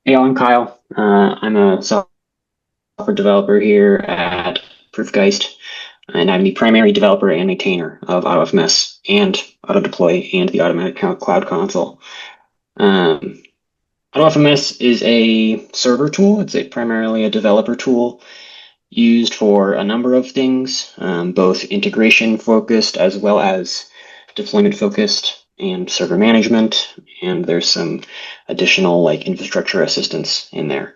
Hey, I'm Kyle. I'm a software developer here at Proof+Geist, and I'm the primary developer and maintainer of OttoFMS and OttoDeploy and the Automatic Cloud Console. Um, AutoFMS is a server tool. It's primarily a developer tool used for a number of things, both integration focused as well as deployment focused and server management. And there's some additional like infrastructure assistance in there.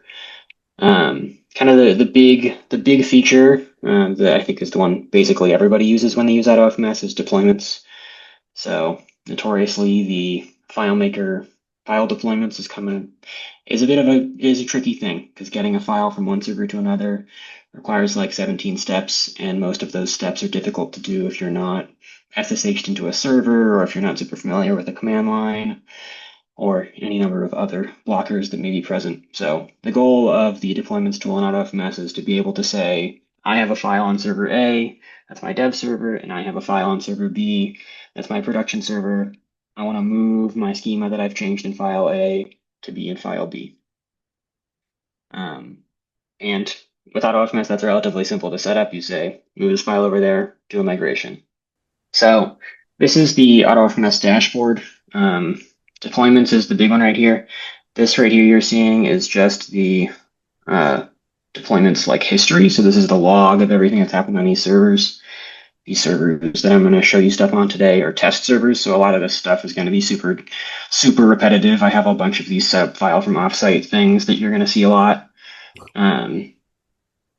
Kind of the big feature that I think is the one basically everybody uses when they use AutoFMS is deployments. So notoriously, the FileMaker file deployments is a bit of a tricky thing because getting a file from one server to another requires like 17 steps, and most of those steps are difficult to do if you're not SSH'd into a server or if you're not super familiar with the command line or any number of other blockers that may be present. So the goal of the deployments tool in AutoFMS is to be able to say, I have a file on server A, that's my dev server, and I have a file on server B, that's my production server. I want to move my schema that I've changed in file A to be in file B. And with AutoFMS, that's relatively simple to set up. You say, move this file over there, do a migration. So this is the AutoFMS dashboard. Deployments is the big one right here. This right here you're seeing is just the deployments like history. So this is the log of everything that's happened on these servers. These servers that I'm going to show you stuff on today are test servers. So a lot of this stuff is going to be super, super repetitive. I have a bunch of these sub file from offsite things that you're going to see a lot.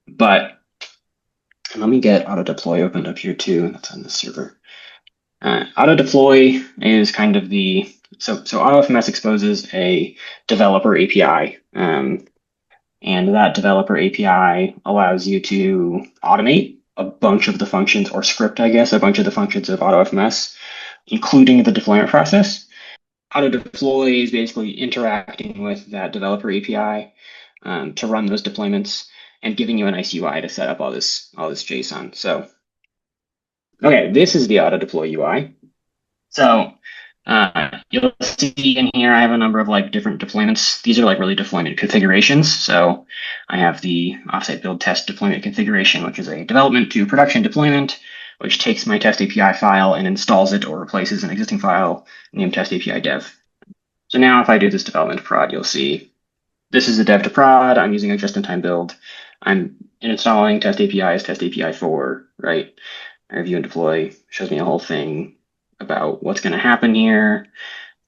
But let me get AutoDeploy opened up here too. That's on this server. AutoDeploy is kind of so AutoFMS exposes a developer API, and that developer API allows you to automate a bunch of the functions, or script, I guess, a bunch of the functions of AutoFMS, including the deployment process. AutoDeploy is basically interacting with that developer API to run those deployments and giving you a nice UI to set up all this JSON. So, okay, this is the AutoDeploy UI. So you'll see in here, I have a number of like different deployments. These are like really deployment configurations. So I have the offsite build test deployment configuration, which is a development to production deployment, which takes my test API file and installs it or replaces an existing file named test API dev. So now if I do this development to prod, you'll see this is a dev to prod. I'm using a just-in-time build. I'm installing test API as test API 4, right? I review and deploy, shows me a whole thing about what's going to happen here.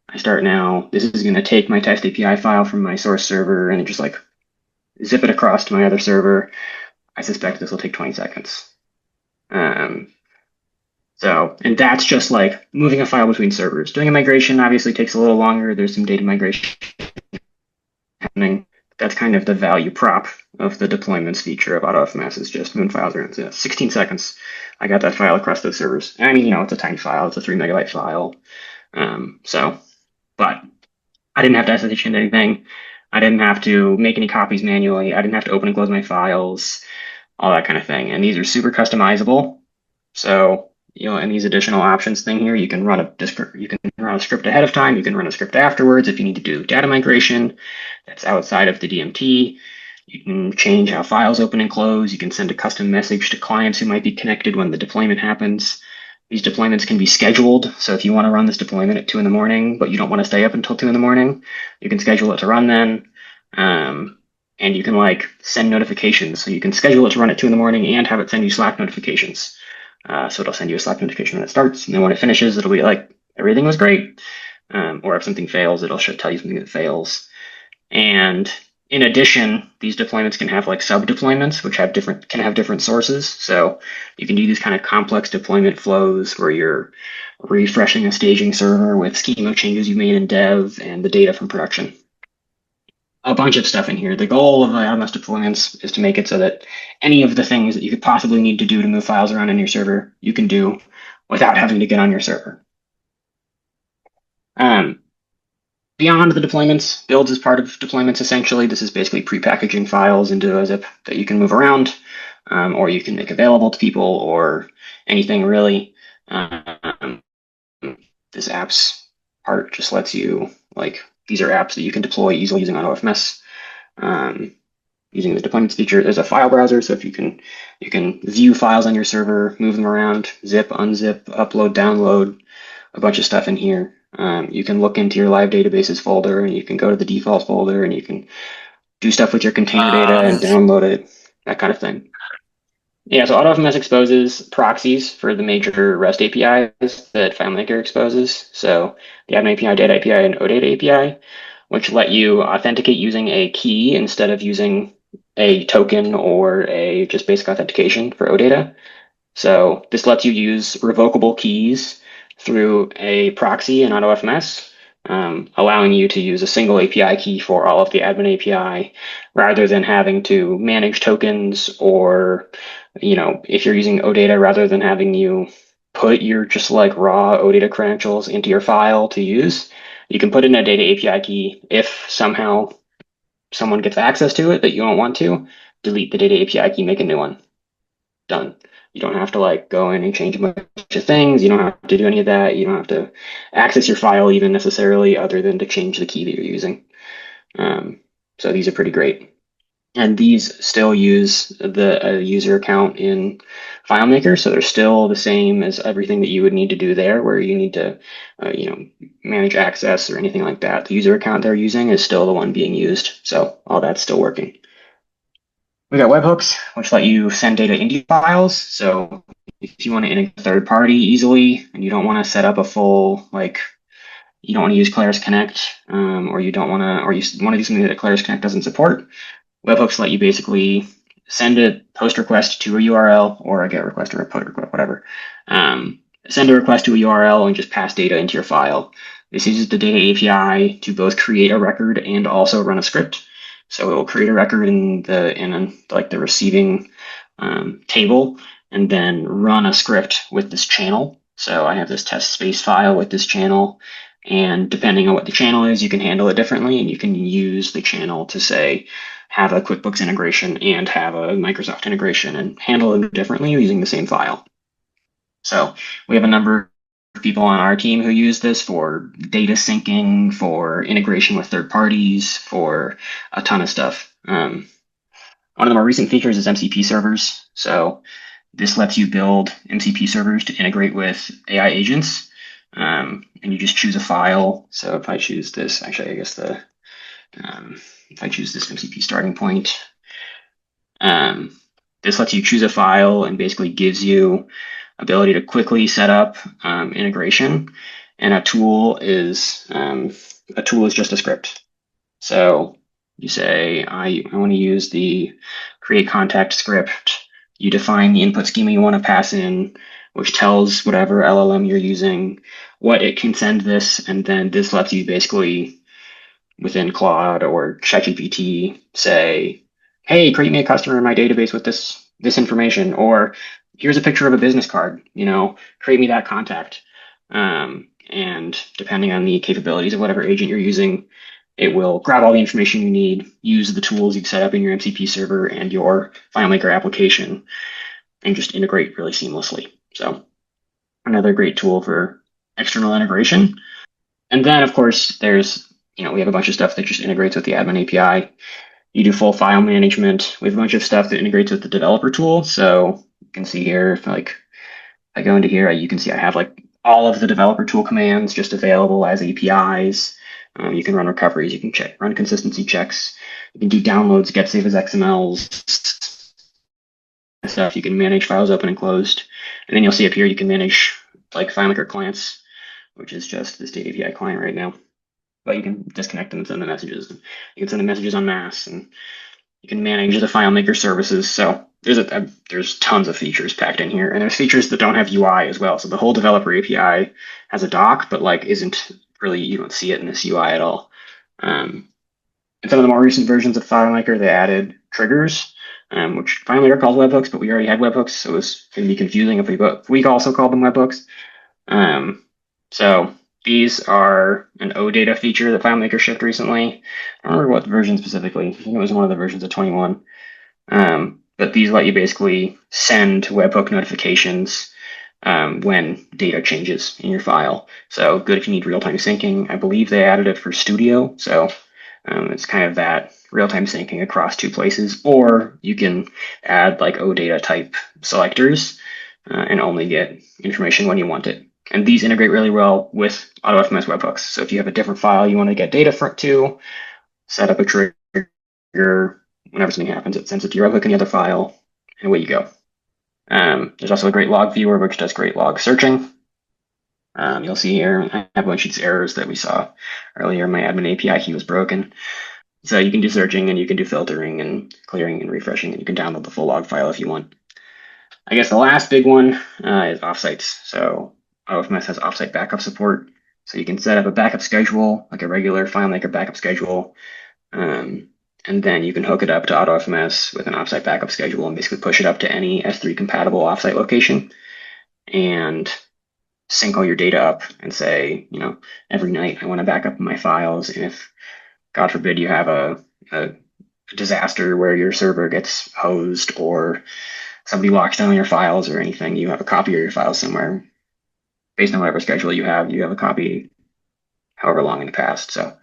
I start now. This is going to take my test API file from my source server and just like zip it across to my other server. I suspect this will take 20 seconds. And that's just like moving a file between servers. Doing a migration obviously takes a little longer. There's some data migration happening. That's kind of the value prop of the deployments feature of AutoFMS is just moving files around. So 16 seconds. I got that file across those servers. I mean, it's a tiny file. It's a 3 megabyte file. But I didn't have to SSH into anything. I didn't have to make any copies manually. I didn't have to open and close my files, all that kind of thing. And these are super customizable. So, in these additional options thing here, you can run a script ahead of time. You can run a script afterwards if you need to do data migration that's outside of the DMT. You can change how files open and close. You can send a custom message to clients who might be connected when the deployment happens. These deployments can be scheduled. So if you want to run this deployment at 2 in the morning, but you don't want to stay up until 2 in the morning, you can schedule it to run then. And you can like send notifications. So you can schedule it to run at 2 in the morning and have it send you Slack notifications. So it'll send you a Slack notification when it starts. And then when it finishes, it'll be like, everything was great. Or if something fails, it'll tell you something that fails. And in addition, these deployments can have like sub deployments, which can have different sources. So you can do these kind of complex deployment flows where you're refreshing a staging server with schema changes you made in dev and the data from production. A bunch of stuff in here. The goal of the AutoMS deployments is to make it so that any of the things that you could possibly need to do to move files around in your server, you can do without having to get on your server. Beyond the deployments, builds is part of deployments essentially. This is basically pre-packaging files into a zip that you can move around, or you can make available to people, or anything really. This apps part just lets you, these are apps that you can deploy easily using AutoFMS. Using the deployments feature, there's a file browser, so if you can view files on your server, move them around, zip, unzip, upload, download, a bunch of stuff in here. You can look into your live databases folder, and you can go to the default folder, and you can do stuff with your container data and download it, that kind of thing. Yeah, so AutoFMS exposes proxies for the major REST APIs that FileMaker exposes. So the Admin API, Data API, and OData API, which let you authenticate using a key instead of using a token or a just basic authentication for OData. So this lets you use revocable keys through a proxy in AutoFMS, allowing you to use a single API key for all of the admin API rather than having to manage tokens, or, if you're using OData, rather than having you put your just like raw OData credentials into your file to use, you can put in a data API key. If somehow someone gets access to it that you don't want to, delete the data API key, make a new one. Done. You don't have to like go in and change a bunch of things. You don't have to do any of that. You don't have to access your file even necessarily, other than to change the key that you're using. So these are pretty great. And these still use the user account in FileMaker, so they're still the same as everything that you would need to do there, where you need to, manage access or anything like that. The user account they're using is still the one being used, so all that's still working. We got webhooks, which let you send data into files. So if you want to integrate a third party easily, and you don't want to set up a full, you don't want to use Claris Connect, or you want to do something that Claris Connect doesn't support, webhooks let you basically send a post request to a URL, or a GET request, or a PUT request, whatever. Send a request to a URL and just pass data into your file. This uses the data API to both create a record and also run a script. So it will create a record in the receiving table, and then run a script with this channel. So I have this test space file with this channel, and depending on what the channel is, you can handle it differently, and you can use the channel to say, have a QuickBooks integration and have a Microsoft integration, and handle them differently using the same file. So we have a number of people on our team who use this for data syncing, for integration with third parties, for a ton of stuff. One of the more recent features is MCP servers. So this lets you build MCP servers to integrate with AI agents, and you just choose a file. So if I choose this, actually, I guess if I choose this MCP starting point, this lets you choose a file and basically gives you ability to quickly set up integration. And a tool is just a script. So you say, I want to use the create contact script. You define the input schema you want to pass in, which tells whatever LLM you're using what it can send this, and then this lets you basically, within Claude or ChatGPT, say, hey, create me a customer in my database with this information, or here's a picture of a business card, create me that contact. And depending on the capabilities of whatever agent you're using, it will grab all the information you need, use the tools you've set up in your MCP server and your FileMaker application, and just integrate really seamlessly. So another great tool for external integration. And then, of course, there's, we have a bunch of stuff that just integrates with the admin API. You do full file management. We have a bunch of stuff that integrates with the developer tool. So you can see here, if I go into here, you can see I have all of the developer tool commands just available as APIs. You can run recoveries, you can run consistency checks, you can do downloads, get save as XMLs, stuff. You can manage files open and closed. And then you'll see up here, you can manage FileMaker clients, which is just this data API client right now. But you can disconnect them and send the messages. You can send the messages en masse, and you can manage the FileMaker services. So there's tons of features packed in here, and there's features that don't have UI as well. So the whole developer API has a doc, but isn't really, you don't see it in this UI at all. In some of the more recent versions of FileMaker, they added triggers, which FileMaker calls webhooks, but we already had webhooks, so it was going to be confusing if we also called them webhooks. So these are an OData feature that FileMaker shipped recently. I don't remember what version specifically. I think it was one of the versions of 21. But these let you basically send webhook notifications when data changes in your file. So good if you need real-time syncing. I believe they added it for Studio, so It's kind of that real-time syncing across two places, or you can add like OData type selectors and only get information when you want it. And these integrate really well with AutoFMS webhooks. So if you have a different file you want to get data to, set up a trigger. Whenever something happens, it sends it to your webhook in the other file, and away you go. There's also a great log viewer, which does great log searching. You'll see here, I have a bunch of these errors that we saw earlier. My admin API key was broken. So you can do searching and you can do filtering and clearing and refreshing, and you can download the full log file if you want. I guess the last big one is offsites. So OttoFMS has offsite backup support. So you can set up a backup schedule, like a regular FileMaker backup schedule, and then you can hook it up to AutoFMS with an offsite backup schedule and basically push it up to any S3 compatible offsite location and sync all your data up and say, every night I want to back up my files. And if, God forbid, you have a disaster where your server gets hosed or somebody locks down your files or anything, you have a copy of your files somewhere. Based on whatever schedule you have a copy however long in the past. So,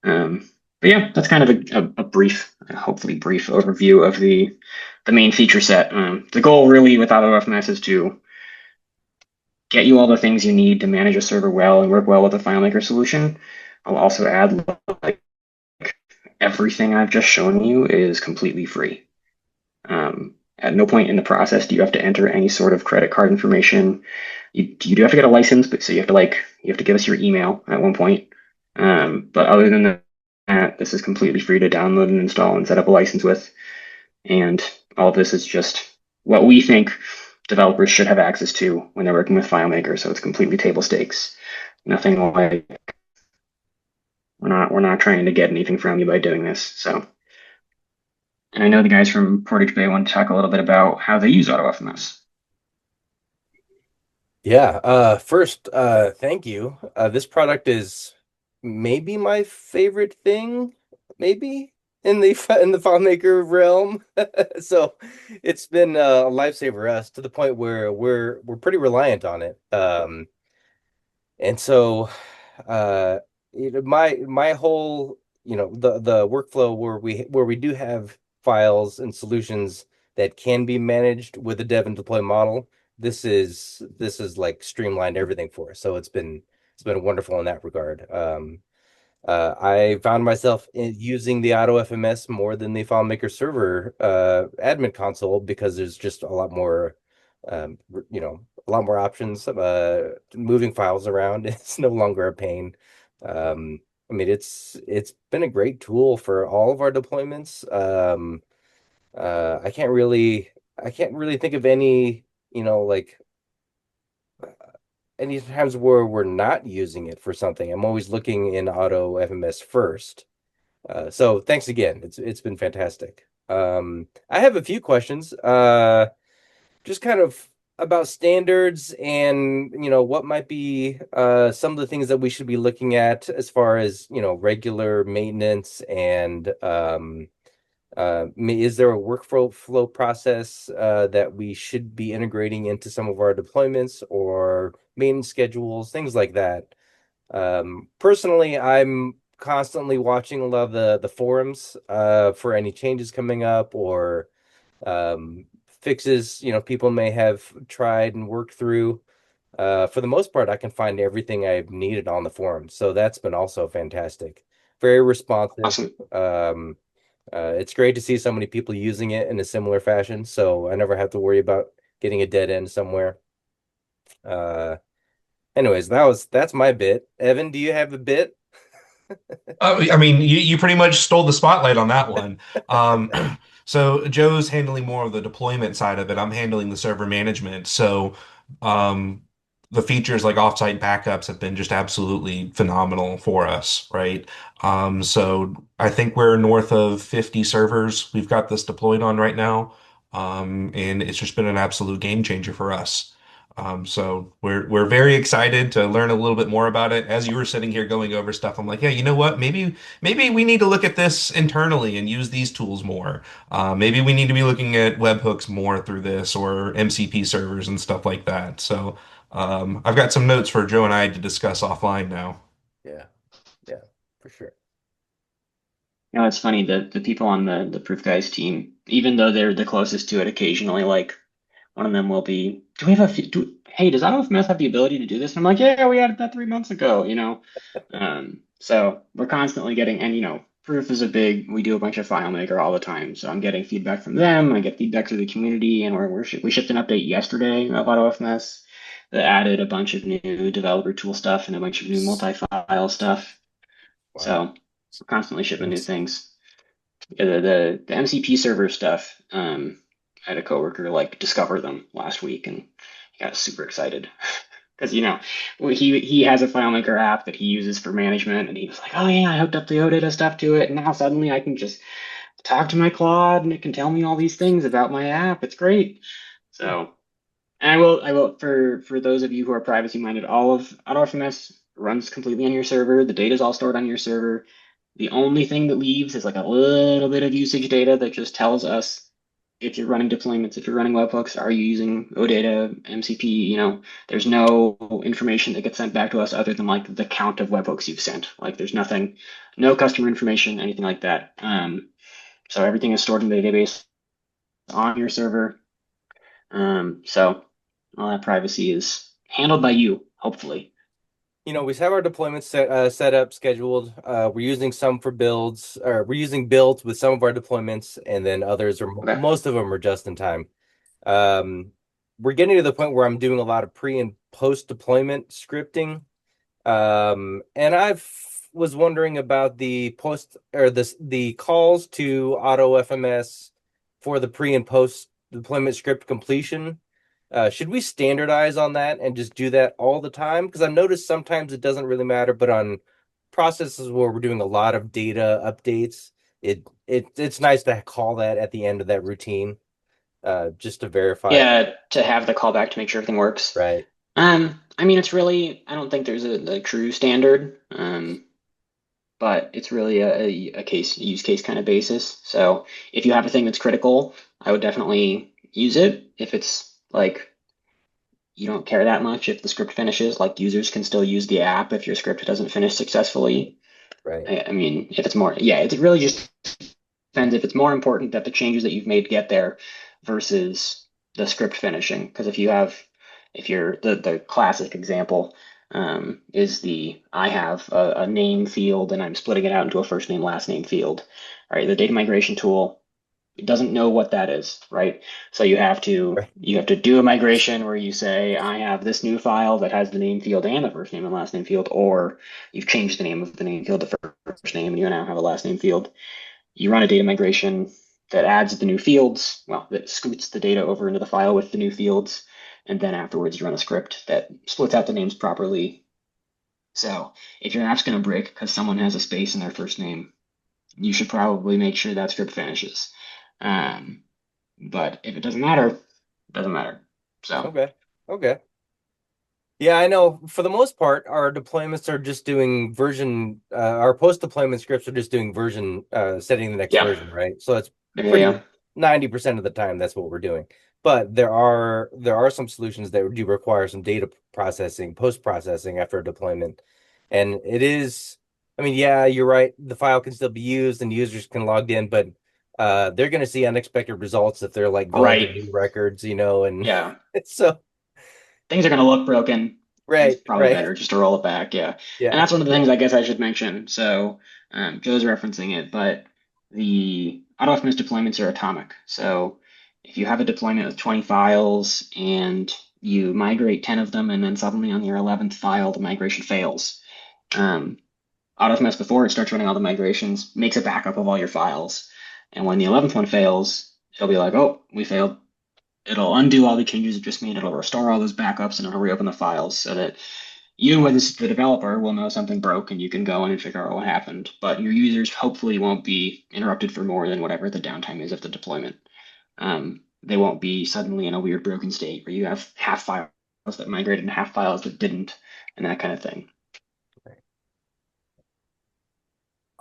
but yeah, that's kind of a brief, hopefully brief overview of the main feature set. The goal really with AutoFMS is to get you all the things you need to manage a server well and work well with a FileMaker solution. I'll also add like everything I've just shown you is completely free. At no point in the process do you have to enter any sort of credit card information. You do have to get a license, but so you have to give us your email at one point. But other than that, this is completely free to download and install and set up a license with. And all of this is just what we think developers should have access to when they're working with FileMaker. So it's completely table stakes. Nothing like we're not trying to get anything from you by doing this. So, and I know the guys from Portage Bay want to talk a little bit about how they use AutoFMS. Yeah, first, thank you. This product is maybe my favorite thing, maybe in the FileMaker realm. So it's been a lifesaver us to the point where we're pretty reliant on it. And so uh my whole, the workflow where we do have files and solutions that can be managed with a dev and deploy model, this is like streamlined everything for us. So it's been wonderful in that regard. I found myself using the AutoFMS more than the FileMaker server admin console because there's just a lot more, a lot more options. Moving files around it's no longer a pain. I mean, it's been a great tool for all of our deployments. I can't really think of any, like any times where we're not using it for something. I'm always looking in AutoFMS first. So thanks again. It's been fantastic. I have a few questions. Just kind of about standards and what might be some of the things that we should be looking at as far as regular maintenance and is there a workflow flow process that we should be integrating into some of our deployments or maintenance schedules, things like that? Personally, I'm constantly watching a lot of the forums for any changes coming up or fixes people may have tried and worked through. For the most part, I can find everything I've needed on the forum, so that's been also fantastic. Very responsive. Awesome. It's great to see so many people using it in a similar fashion, so I never have to worry about getting a dead end somewhere. Uh, Anyways, that's my bit. Evan, do you have a bit? I mean, you pretty much stole the spotlight on that one. Um, so Joe's handling more of the deployment side of it. I'm handling the server management. So um, the features like offsite backups have been just absolutely phenomenal for us, right? So I think we're north of 50 servers we've got this deployed on right now. And it's just been an absolute game changer for us. So we're very excited to learn a little bit more about it. As you were sitting here going over stuff, I'm like, yeah, you know what? Maybe we need to look at this internally and use these tools more. Maybe we need to be looking at webhooks more through this or MCP servers and stuff like that. So I've got some notes for Joe and I to discuss offline now. Yeah, yeah, for sure. It's funny the people on the Proof Guys team, even though they're the closest to it, occasionally like one of them will be, do we have hey, does AutoFMS have the ability to do this? And I'm like, yeah, we added that 3 months ago, So we're constantly getting, and Proof is we do a bunch of FileMaker all the time. So I'm getting feedback from them. I get feedback through the community, and we shipped an update yesterday of AutoFMS that added a bunch of new developer tool stuff and a bunch of new multi-file stuff. Wow. So we're constantly shipping new Thanks. things. Yeah, the MCP server stuff. I had a coworker like discover them last week, and he got super excited because he has a FileMaker app that he uses for management, and he was like, "Oh yeah, I hooked up the OData stuff to it, and now suddenly I can just talk to my Claude, and it can tell me all these things about my app. It's great." So, and I will for those of you who are privacy minded, all of AutoFMS runs completely on your server. The data is all stored on your server. The only thing that leaves is like a little bit of usage data that just tells us if you're running deployments, if you're running webhooks, are you using OData, MCP? There's no information that gets sent back to us other than like the count of webhooks you've sent. Like there's nothing, no customer information, anything like that. So everything is stored in the database on your server. So all that privacy is handled by you, hopefully. We have our deployments set up, scheduled. We're using some for builds, or we're using builds with some of our deployments, and then others are Okay. most of them are just in time. We're getting to the point where I'm doing a lot of pre and post deployment scripting. And was wondering about the post or the calls to OttoFMS for the pre and post deployment script completion. Should we standardize on that and just do that all the time? Because I've noticed sometimes it doesn't really matter, but on processes where we're doing a lot of data updates, it's nice to call that at the end of that routine, just to verify. Yeah, to have the callback to make sure everything works. Right. I mean, I don't think there's a true standard, but it's really a use case kind of basis. So if you have a thing that's critical, I would definitely use it. If it's like you don't care that much if the script finishes, like users can still use the app if your script doesn't finish successfully. Right. I mean, if it's more, yeah, it really just depends if it's more important that the changes that you've made get there versus the script finishing. Because if you're the classic example is I have a name field and I'm splitting it out into a first name, last name field. All right, the data migration tool, it doesn't know what that is, right? So Right. you have to do a migration where you say, I have this new file that has the name field and the first name and last name field, or you've changed the name of the name field to first name and you now have a last name field. You run a data migration that adds the new fields, well, that scoots the data over into the file with the new fields, and then afterwards you run a script that splits out the names properly. So if your app's going to break because someone has a space in their first name, you should probably make sure that script finishes. Um, but if it doesn't matter, it doesn't matter. So Okay. Okay. Yeah, I know. For the most part, our deployments are just doing our post deployment scripts are just doing version, setting the next yeah, version, right? So it's yeah, pretty yeah. 90% of the time that's what we're doing. But there are some solutions that do require some data processing, post processing after a deployment. And I mean, yeah, you're right. The file can still be used and users can log in, but they're going to see unexpected results if they're like going to Right. new records, and Yeah. so Things are going to look broken. It's right, probably right. better just to roll it back. Yeah. And Yeah. that's one of the things I guess I should mention. So Joe's referencing it, but the AutoFMS deployments are atomic. So if you have a deployment with 20 files and you migrate 10 of them, and then suddenly on your 11th file, the migration fails. Um, AutoFMS, before it starts running all the migrations, makes a backup of all your files. And when the 11th one fails, it'll be like, oh, we failed. It'll undo all the changes you just made. It'll restore all those backups and it'll reopen the files so that you, as the developer, will know something broke and you can go in and figure out what happened. But your users hopefully won't be interrupted for more than whatever the downtime is of the deployment. They won't be suddenly in a weird broken state where you have half files that migrated and half files that didn't, and that kind of thing.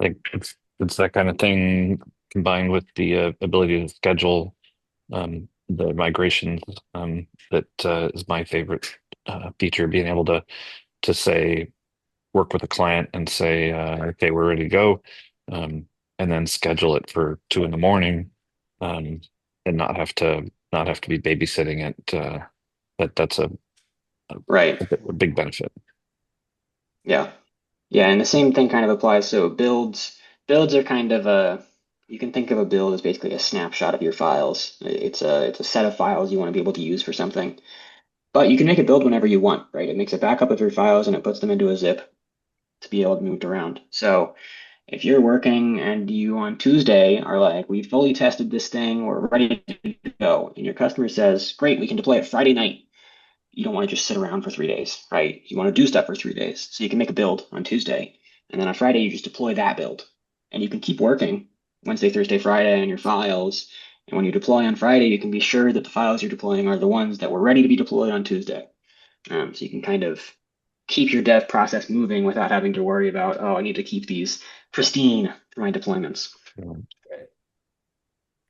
Like it's that kind of thing combined with the ability to schedule the migrations that is my favorite feature, being able to say work with a client and say, okay, we're ready to go. and then schedule it for 2 in the morning, and not have to be babysitting it. That's Right. a big benefit. Yeah. Yeah, and the same thing kind of applies. So builds are kind of you can think of a build as basically a snapshot of your files. It's a set of files you want to be able to use for something. But you can make a build whenever you want, right? It makes a backup of your files and it puts them into a zip to be able to move around. So if you're working and you on Tuesday are like, we fully tested this thing, we're ready to go, and your customer says, great, we can deploy it Friday night. You don't want to just sit around for 3 days, right? You want to do stuff for 3 days. So you can make a build on Tuesday, and then on Friday you just deploy that build. And you can keep working Wednesday, Thursday, Friday on your files. And when you deploy on Friday, you can be sure that the files you're deploying are the ones that were ready to be deployed on Tuesday. So you can kind of keep your dev process moving without having to worry about, oh, I need to keep these pristine for my deployments. Right.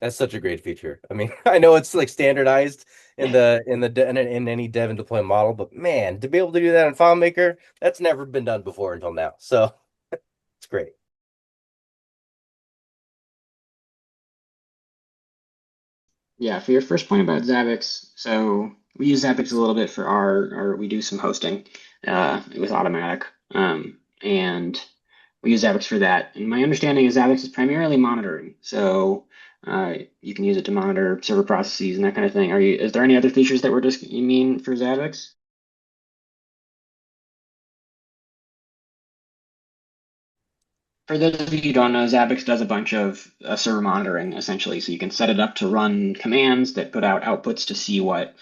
That's such a great feature. I mean, I know it's like standardized in any dev and deploy model, but man, to be able to do that in FileMaker, that's never been done before until now. So it's great. Yeah, for your first point about Zabbix, so we use Zabbix a little bit for we do some hosting with Automatic, and we use Zabbix for that. And my understanding is Zabbix is primarily monitoring, so you can use it to monitor server processes and that kind of thing. Is there any other features that you mean for Zabbix? For those of you who don't know, Zabbix does a bunch of server monitoring essentially. So you can set it up to run commands that put out outputs to see what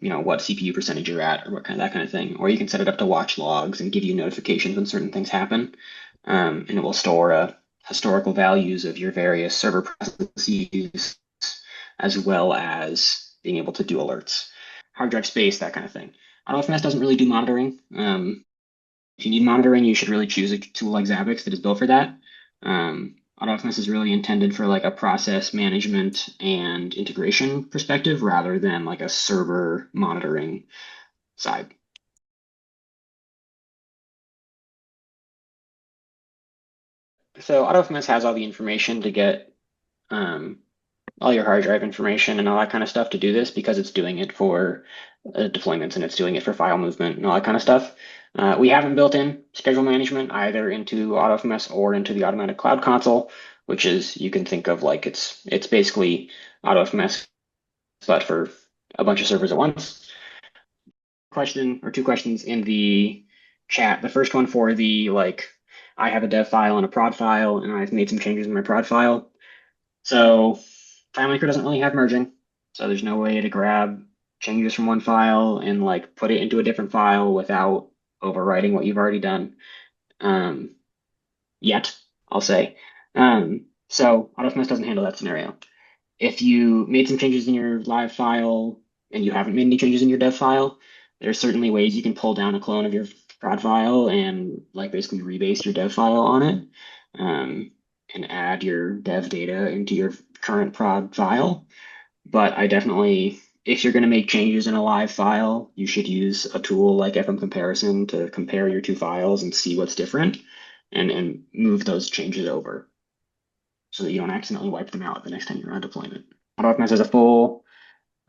CPU percentage you're at or that kind of thing. Or you can set it up to watch logs and give you notifications when certain things happen. And it will store historical values of your various server processes as well as being able to do alerts, hard drive space, that kind of thing. AutoFMS doesn't really do monitoring. If you need monitoring, you should really choose a tool like Zabbix that is built for that. AutoFMS is really intended for like a process management and integration perspective rather than like a server monitoring side. So AutoFMS has all the information to get all your hard drive information and all that kind of stuff to do this because it's doing it for deployments and it's doing it for file movement and all that kind of stuff. We haven't built in schedule management either into AutoFMS or into the automatic cloud console, which is you can think of like it's basically AutoFMS but for a bunch of servers at once. Question or two questions in the chat. The first one for the I have a dev file and a prod file and I've made some changes in my prod file. So FileMaker doesn't really have merging, so there's no way to grab changes from one file and like put it into a different file without overwriting what you've already done. Yet, I'll say. So AutoFMS doesn't handle that scenario. If you made some changes in your live file and you haven't made any changes in your dev file, there's certainly ways you can pull down a clone of your prod file and like basically rebase your dev file on it, and add your dev data into your current prod file. But I definitely, if you're going to make changes in a live file, you should use a tool like FM Comparison to compare your two files and see what's different and move those changes over so that you don't accidentally wipe them out the next time you're on deployment. AutoFMS has a full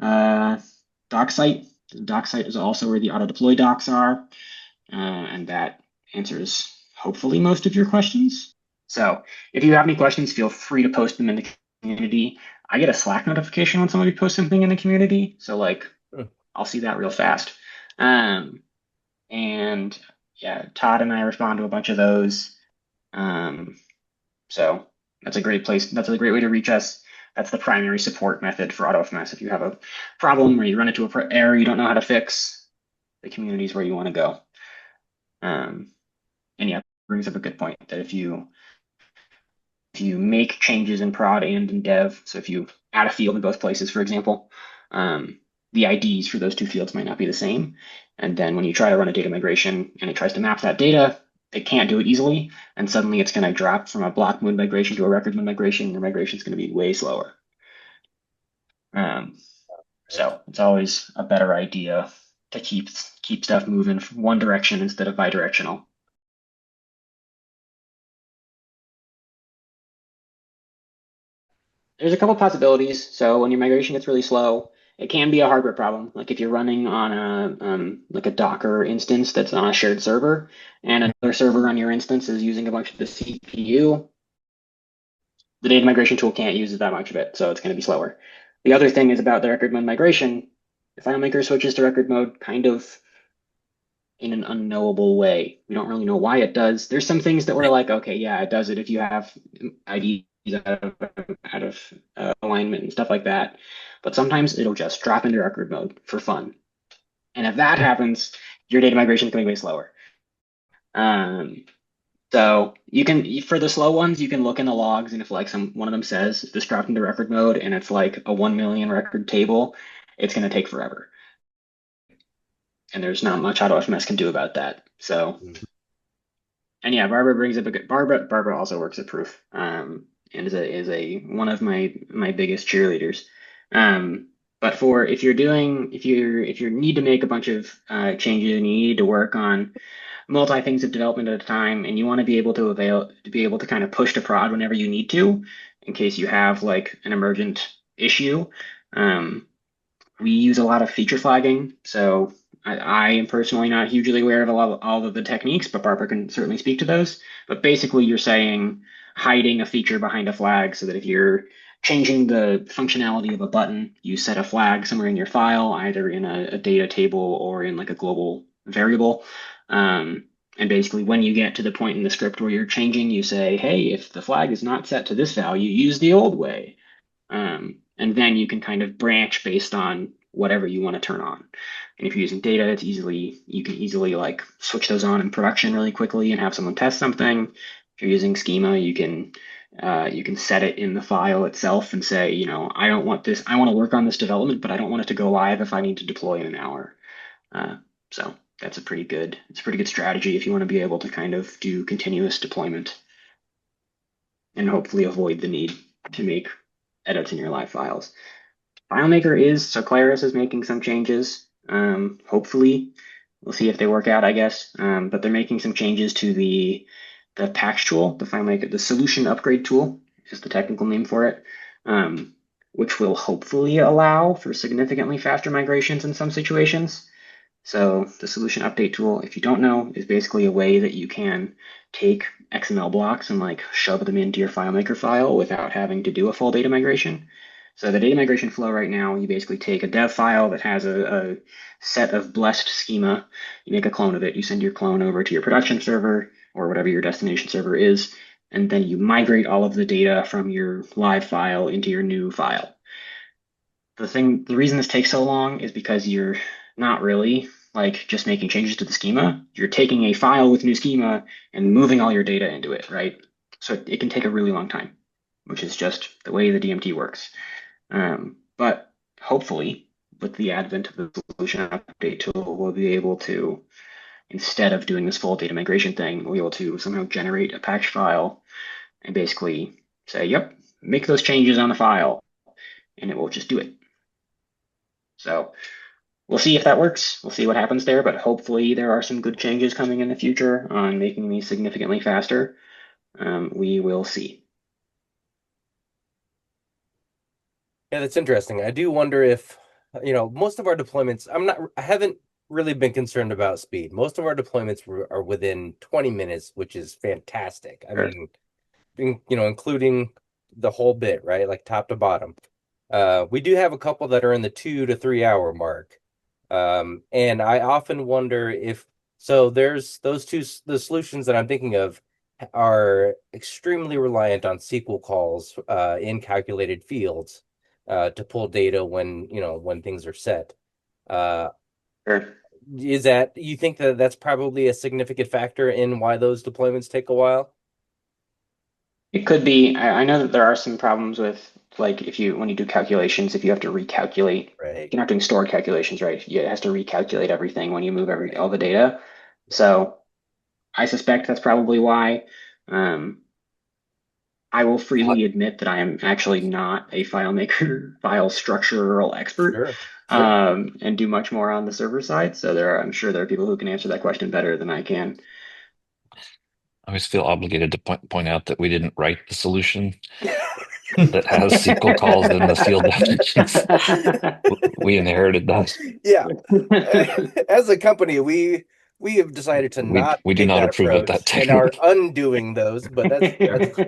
doc site. The doc site is also where the OttoDeploy docs are, and that answers hopefully most of your questions. So if you have any questions, feel free to post them in the community. I get a Slack notification when somebody posts something in the community, so I'll see that real fast. And yeah, Todd and I respond to a bunch of those. So that's a great place. That's a great way to reach us. That's the primary support method for AutoFMS. If you have a problem or you run into an error you don't know how to fix, the community is where you want to go. And yeah, brings up a good point that if you make changes in prod and in dev, so if you add a field in both places, for example, the IDs for those two fields might not be the same. And then when you try to run a data migration and it tries to map that data, it can't do it easily. And suddenly it's going to drop from a block mode migration to a record mode migration. Your migration is going to be way slower. So it's always a better idea to keep stuff moving from one direction instead of bidirectional. There's a couple possibilities. So when your migration gets really slow, it can be a hardware problem. Like if you're running on a like a Docker instance that's on a shared server, and another server on your instance is using a bunch of the CPU, the data migration tool can't use that much of it, so it's going to be slower. The other thing is about the record mode migration. The FileMaker switches to record mode kind of in an unknowable way. We don't really know why it does. There's some things that we're like, okay, yeah, it does it if you have IDs out of alignment and stuff like that. But sometimes it'll just drop into record mode for fun. And if that happens, your data migration is going to be way slower. So you can, for the slow ones, you can look in the logs, and if like one of them says this dropped into record mode and it's like a 1 million record table, it's going to take forever. And there's not much AutoFMS can do about that. So, and yeah, Barbara brings up a good Barbara also works at Proof, and is a one of my biggest cheerleaders. But for if you need to make a bunch of changes and you need to work on multi things of development at a time, and you want to be able to kind of push to prod whenever you need to, in case you have like an emergent issue. We use a lot of feature flagging, so I am personally not hugely aware of all of the techniques, but Barbara can certainly speak to those. But basically, you're saying hiding a feature behind a flag so that if you're changing the functionality of a button, you set a flag somewhere in your file, either in a data table or in like a global variable. And basically, when you get to the point in the script where you're changing, you say, hey, if the flag is not set to this value, use the old way. And then you can kind of branch based on whatever you want to turn on. And if you're using data, you can easily like switch those on in production really quickly and have someone test something. If you're using schema, you can set it in the file itself and say, I don't want this. I want to work on this development, but I don't want it to go live if I need to deploy in an hour. So that's a pretty good strategy if you want to be able to kind of do continuous deployment and hopefully avoid the need to make edits in your live files. So Claris is making some changes. Hopefully, we'll see if they work out, I guess. But they're making some changes to the patch tool, the FileMaker, the solution upgrade tool is the technical name for it, which will hopefully allow for significantly faster migrations in some situations. So the solution update tool, if you don't know, is basically a way that you can take XML blocks and like shove them into your FileMaker file without having to do a full data migration. So the data migration flow right now, you basically take a dev file that has a set of blessed schema, you make a clone of it, you send your clone over to your production server or whatever your destination server is, and then you migrate all of the data from your live file into your new file. The reason this takes so long is because you're not really like just making changes to the schema. You're taking a file with new schema and moving all your data into it, right? So it can take a really long time, which is just the way the DMT works. But hopefully, with the advent of the solution update tool, we'll be able to, instead of doing this full data migration thing, we'll be able to somehow generate a patch file and basically say, yep, make those changes on the file, and it will just do it. So we'll see if that works. We'll see what happens there, but hopefully there are some good changes coming in the future on making these significantly faster. We will see. Yeah, that's interesting. I do wonder if, most of our deployments, I haven't really been concerned about speed. Most of our deployments are within 20 minutes, which is fantastic. I Sure. mean, including the whole bit, right? Like top to bottom. We do have a couple that are in the 2 to 3 hour mark. And I often wonder there's the solutions that I'm thinking of are extremely reliant on SQL calls in calculated fields to pull data when things are set. Sure. You think that that's probably a significant factor in why those deployments take a while? It could be. I know that there are some problems with like when you do calculations, if you have to recalculate, Right. you're not doing stored calculations, right? It has to recalculate everything when you move all the data. So I suspect that's probably why. Um, I will freely admit that I am actually not a FileMaker file structural expert, Sure. Sure. and do much more on the server side. So I'm sure there are people who can answer that question better than I can. I always feel obligated to point out that we didn't write the solution. that has SQL calls in the field definitions. We inherited those. Yeah. As a company, we have decided to not We do take not that approve of that approach and are technique. undoing those, but that's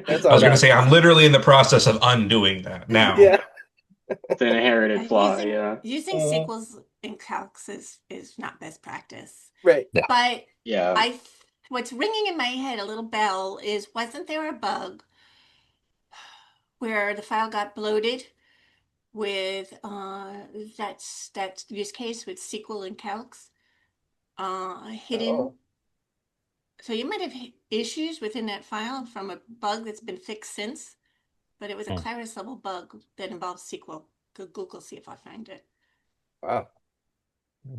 I was on going to us. say, I'm literally in the process of undoing that now. Yeah. It's an inherited flaw, yeah. Using Mhm. SQLs in calcs is not best practice. Right. Yeah. But Yeah. what's ringing in my head a little bell is, wasn't there a bug where the file got bloated with that use case with SQL and calcs hidden? Oh. So you might have issues within that file from a bug that's been fixed since, but it was a Hmm. Claris level bug that involves SQL. Go Google, see if I find it. Wow.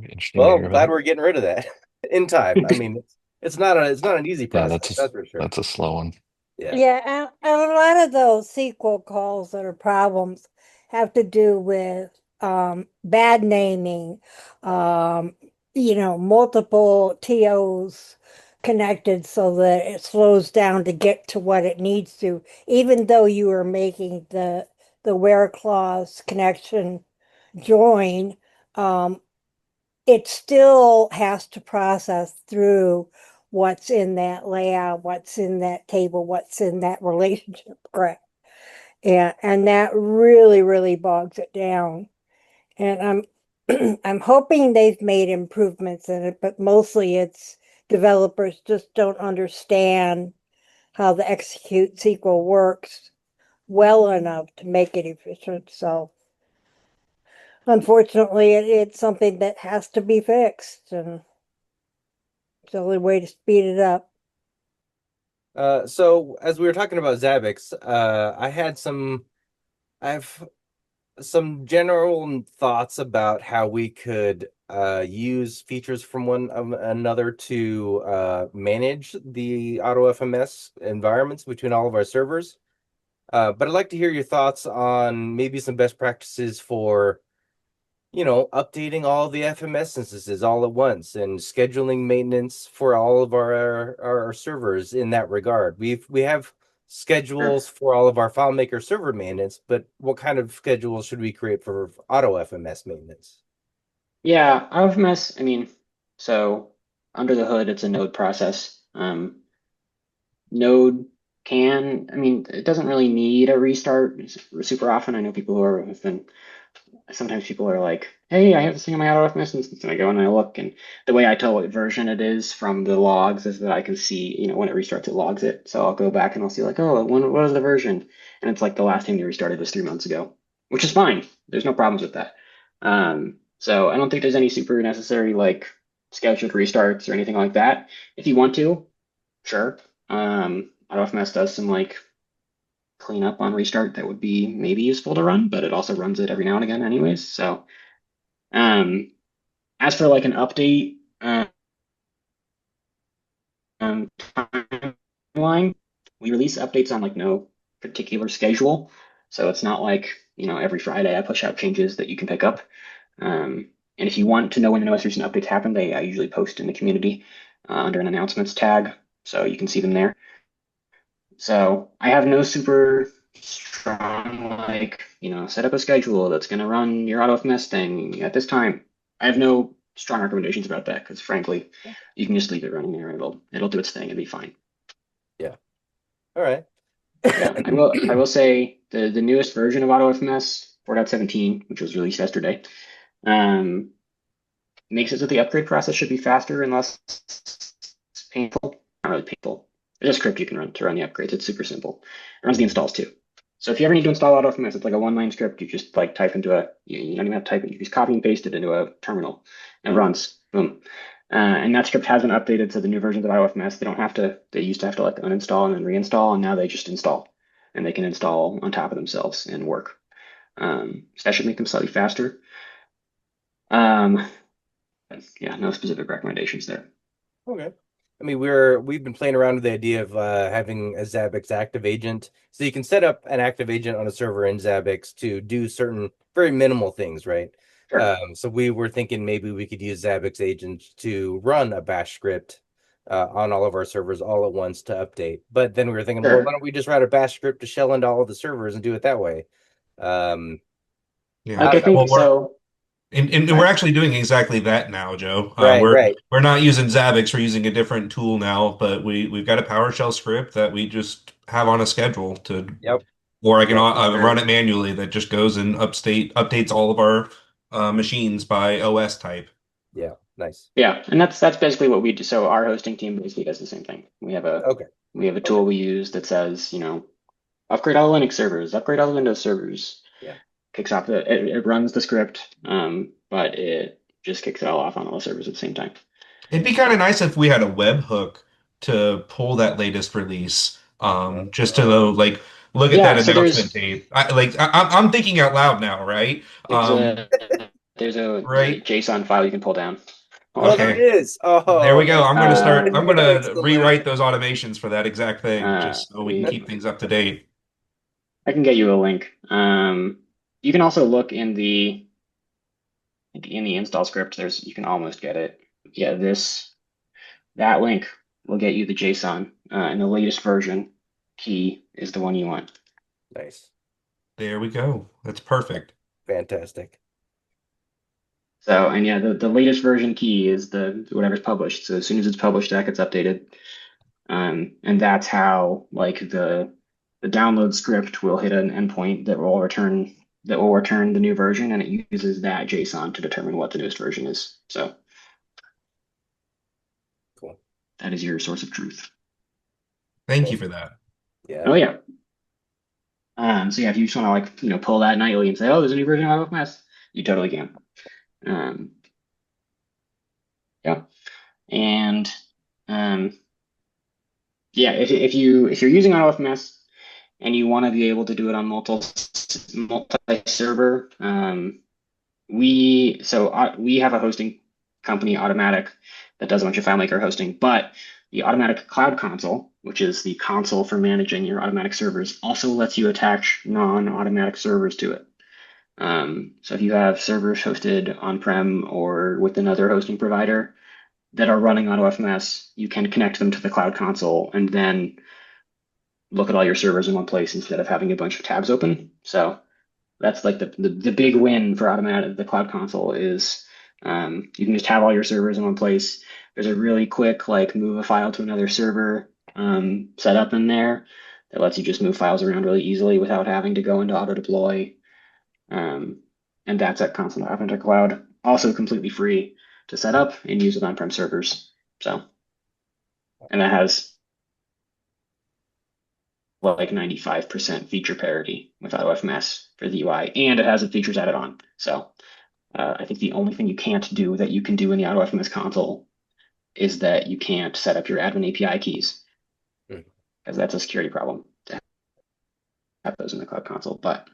Interesting to Well, hear I'm glad about. we're getting rid of that in time. I mean, it's not an easy Yeah, process, that's for sure. that's a slow one. Yeah. Yeah, and a lot of those SQL calls that are problems have to do with bad naming, multiple TOs connected so that it slows down to get to what it needs to, even though you are making the where clause connection join, um, it still has to process through what's in that layout, what's in that table, what's in that relationship graph. And that really, really bogs it down. And I'm hoping they've made improvements in it, but mostly it's developers just don't understand how the execute SQL works well enough to make it efficient. So unfortunately, it's something that has to be fixed, and it's the only way to speed it up. So as we were talking about Zabbix, I have some general thoughts about how we could use features from one another to manage the OttoFMS environments between all of our servers. But I'd like to hear your thoughts on maybe some best practices for, updating all the FMS instances all at once and scheduling maintenance for all of our servers in that regard. We have schedules for all of our FileMaker server maintenance, but what kind of schedule should we create for OttoFMS maintenance? Yeah, OttoFMS, so under the hood, it's a node process. Node it doesn't really need a restart super often. I know people sometimes people are like, hey, I have this thing on my AutoFMS instance, and I go and I look, and the way I tell what version it is from the logs is that I can see, when it restarts, it logs it. So I'll go back and I'll see like, oh, what is the version? And it's like the last time you restarted was 3 months ago, which is fine. There's no problems with that. So I don't think there's any super necessary like scheduled restarts or anything like that. If you want to, sure. AutoFMS does some like cleanup on restart that would be maybe useful to run, but it also runs it every now and again anyways. So as for like an update timeline, we release updates on like no particular schedule. So it's not like, every Friday I push out changes that you can pick up. And if you want to know when the most recent updates happen, I usually post in the community under an announcements tag, so you can see them there. So I have no super strong, like, set up a schedule that's going to run your AutoFMS thing at this time. I have no strong recommendations about that because, frankly, you can just leave it running there and it'll do its thing and be fine. Yeah. All right. Yeah, I will say the newest version of AutoFMS 4.17, which was released yesterday, makes it so the upgrade process should be faster and less painful. Not really painful. There's a script you can run to run the upgrades. It's super simple. It runs the installs too. So if you ever need to install AutoFMS, it's like a one-line script. You just like type into you don't even have to type it. You just copy and paste it into a terminal and it runs. Boom. And that script has been updated to the new versions of AutoFMS. They used to have to like uninstall and then reinstall, and now they just install. And they can install on top of themselves and work. So that should make them slightly faster. Yeah, no specific recommendations there. Okay. I mean, we've been playing around with the idea of having a Zabbix active agent, so you can set up an active agent on a server in Zabbix to do certain very minimal things, right? Sure. So we were thinking maybe we could use Zabbix agent to run a bash script on all of our servers all at once to update. But then we were thinking, well, Sure. why don't we just write a bash script to shell into all of the servers and do it that way? Yeah. Like I Well, think so. and we're actually doing exactly that now, Joe. Right. We're not using Zabbix, we're using a different tool now, but we've got a PowerShell script that we just have on a schedule to, Yep. or I can Yeah. run it manually that just goes and updates all of our machines by OS type. Yeah. Nice. Yeah, and that's basically what we do. So our hosting team basically does the same thing. Okay. We have a tool we use that says, you know, upgrade all Linux servers, upgrade all the Windows servers. Yeah. Kicks off it runs the script, but it just kicks it all off on all the servers at the same time. It'd be kind of nice if we had a webhook to pull that latest release, just to know, like, look at Yeah, that so announcement tape. I'm thinking out loud now, right? there's a there's a Right. JSON file you can pull down. Oh, there it Okay. is. There we Oh, go. I'm gonna start. I'm thanks, gonna the rewrite lab. those automations for that exact thing, just so we can keep things up to date. I can get you a link. You can also look in the install script. You can almost get it. Yeah, that link will get you the JSON, and the latest version key is the one you want. Nice. There we go. That's perfect. Fantastic. So, and yeah, the latest version key is the whatever's published. So as soon as it's published, that gets updated. And that's how like the download script will hit an endpoint that will return the new version, and it uses that JSON to determine what the newest version is. So Cool. that is your source of truth. Thank you for that. Yeah. Oh yeah. So yeah, if you just want to pull that nightly and say, oh, there's a new version of OttoFMS, you totally can. Yeah. And yeah, if you're using OttoFMS and you want to be able to do it on multi-server, we have a hosting company, Automatic, that does a bunch of FileMaker hosting, but the Automatic Cloud Console, which is the console for managing your Automatic servers, also lets you attach non-automatic servers to it. So if you have servers hosted on-prem or with another hosting provider that are running OttoFMS, you can connect them to the Cloud Console and then look at all your servers in one place instead of having a bunch of tabs open. So that's like the big win for Automatic, the Cloud Console is you can just have all your servers in one place. There's a really quick like move a file to another server setup in there that lets you just move files around really easily without having to go into OttoDeploy. And that's at Console Automatic Cloud. Also completely free to set up and use with on-prem servers. So, and that has like 95% feature parity with OttoFMS for the UI, and it has the features added on. So I think the only thing you can't do that you can do in the OttoFMS console is that you can't set up your admin API keys, because that's a security problem to have those in the Cloud Console. But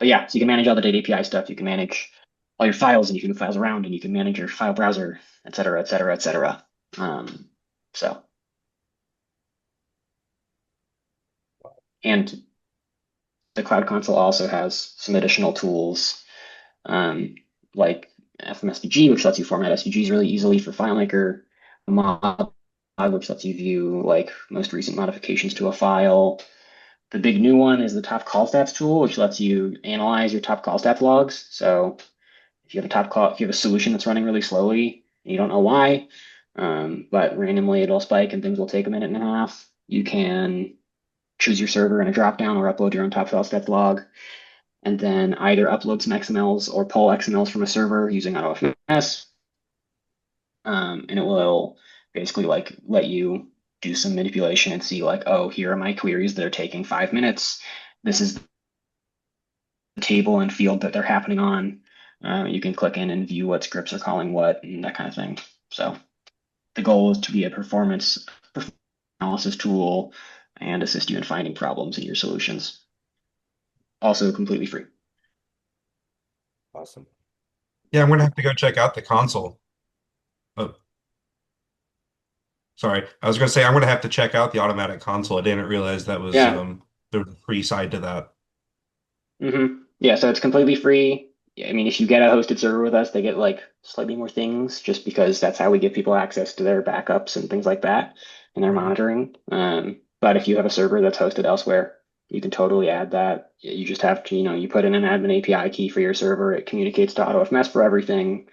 yeah, so you can manage all the data API stuff. You can manage all your files, and you can move files around, and you can manage your file browser, et cetera, et cetera, et cetera. So. And the Cloud Console also has some additional tools, like FMSDG, which lets you format SVGs really easily for FileMaker, mod, which lets you view like most recent modifications to a file. The big new one is the top call stats tool, which lets you analyze your top call stats logs. So if you have a solution that's running really slowly, and you don't know why, but randomly it'll spike and things will take a minute and a half, you can choose your server in a dropdown or upload your own top file stats log, and then either upload some XMLs or pull XMLs from a server using OttoFMS. And it will basically like let you do some manipulation and see like, oh, here are my queries that are taking 5 minutes. This is the table and field that they're happening on. You can click in and view what scripts are calling what and that kind of thing. So the goal is to be a performance analysis tool and assist you in finding problems in your solutions. Also completely free. Awesome. Yeah, I'm gonna have to go check out the console. Oh, sorry. I was gonna say I'm gonna have to check out the automatic console. I didn't realize that was Yeah. there was a free side to that. Yeah, so it's completely free. I mean, if you get a hosted server with us, they get like slightly more things just because that's how we give people access to their backups and things like that and their monitoring. But if you have a server that's hosted elsewhere, you can totally add that. You just have to, you put in an admin API key for your server. It communicates to AutoFMS for everything,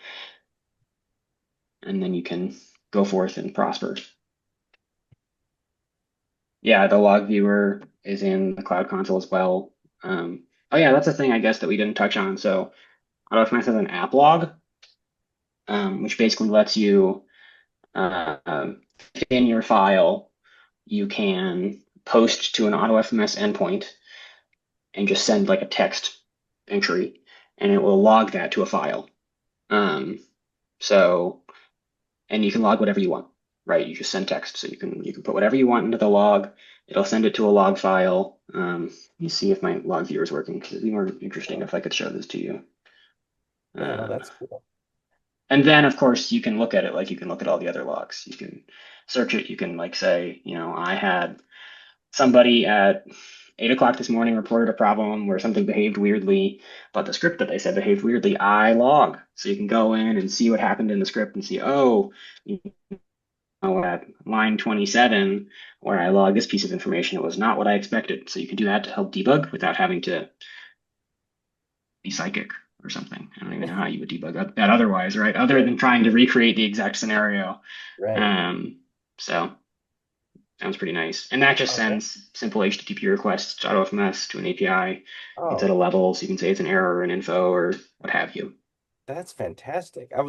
and then you can go forth and prosper. Yeah, the log viewer is in the Cloud Console as well. Oh yeah, that's a thing I guess that we didn't touch on. So AutoFMS has an app log, which basically lets you in your file, you can post to an AutoFMS endpoint and just send like a text entry, and it will log that to a file. So, and you can log whatever you want, right? You just send text, so you can put whatever you want into the log. It'll send it to a log file. Let me see if my log viewer is working because it'd be more interesting if I could show this to you. Yeah, no, that's cool. And then, of course, you can look at it like you can look at all the other logs. You can search it. You can like say, I had somebody at 8 o'clock this morning reported a problem where something behaved weirdly, but the script that they said behaved weirdly, I log. So you can go in and see what happened in the script and see, at line 27, where I logged this piece of information, it was not what I expected. So you can do that to help debug without having to be psychic or something. I don't even know how you would debug that otherwise, right? Other than trying to recreate the exact scenario. Right. So sounds pretty nice. And that just sends simple HTTP requests to AutoFMS to an API. It's at a level, so you can say it's an error, an info, or what have you. That's fantastic. I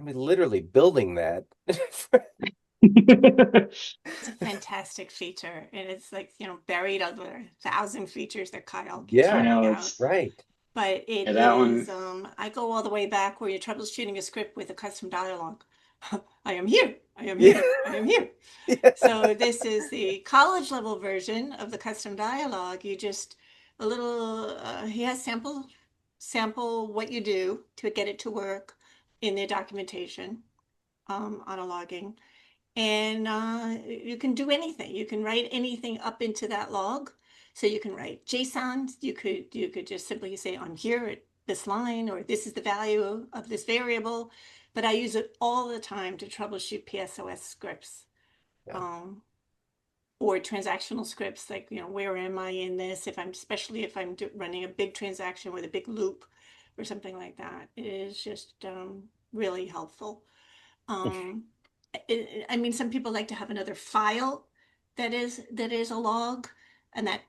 mean, literally building that. It's a fantastic feature, and it's like, buried under 1,000 features that Kyle keeps I know, rolling out. it's right. But it that is, one. I go all the way back where you're troubleshooting a script with a custom dialogue. I am here. I am here. I am here. So this is the college level version of the custom dialogue. You just a little. He has sample what you do to get it to work in their documentation, auto logging, and you can do anything. You can write anything up into that log. So you can write JSON. You could just simply say, I'm here at this line, or this is the value of this variable. But I use it all the time to troubleshoot PSOS scripts. Or transactional scripts, like, where am I in this? Especially if I'm running a big transaction with a big loop or something like that, it is just really helpful. I mean, some people like to have another file that is a log, and that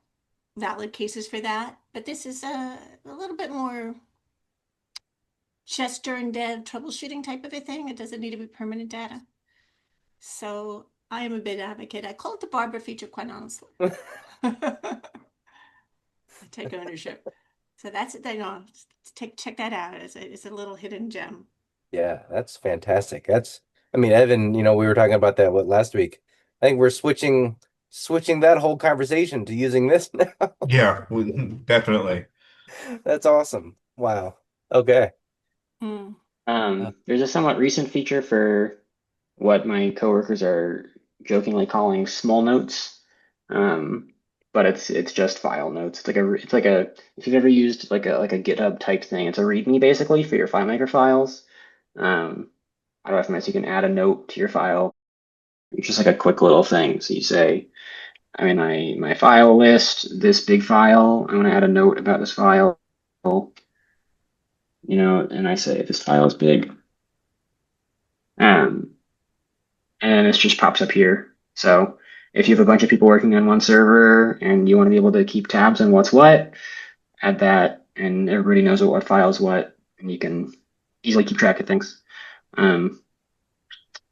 valid cases for that. But this is a little bit more just during dev troubleshooting type of a thing. It doesn't need to be permanent data. So I am a big advocate. I call it the Barbara feature, quite honestly. I take ownership. So that's it. Check that out. It's a little hidden gem. Yeah, that's fantastic. I mean, Evan, we were talking about that last week. I think we're switching that whole conversation to using this now. Yeah, definitely. That's awesome. Wow. Okay. There's a somewhat recent feature for what my coworkers are jokingly calling small notes. But it's just file notes. It's like a if you've ever used like a GitHub type thing, it's a README basically for your FileMaker files. AutoFMS, you can add a note to your file. It's just like a quick little thing. So you say, I'm in my file list, this big file. I want to add a note about this file. And I say this file is big. And this just pops up here. So if you have a bunch of people working on one server and you want to be able to keep tabs on what's what, add that, and everybody knows what file is what, and you can easily keep track of things.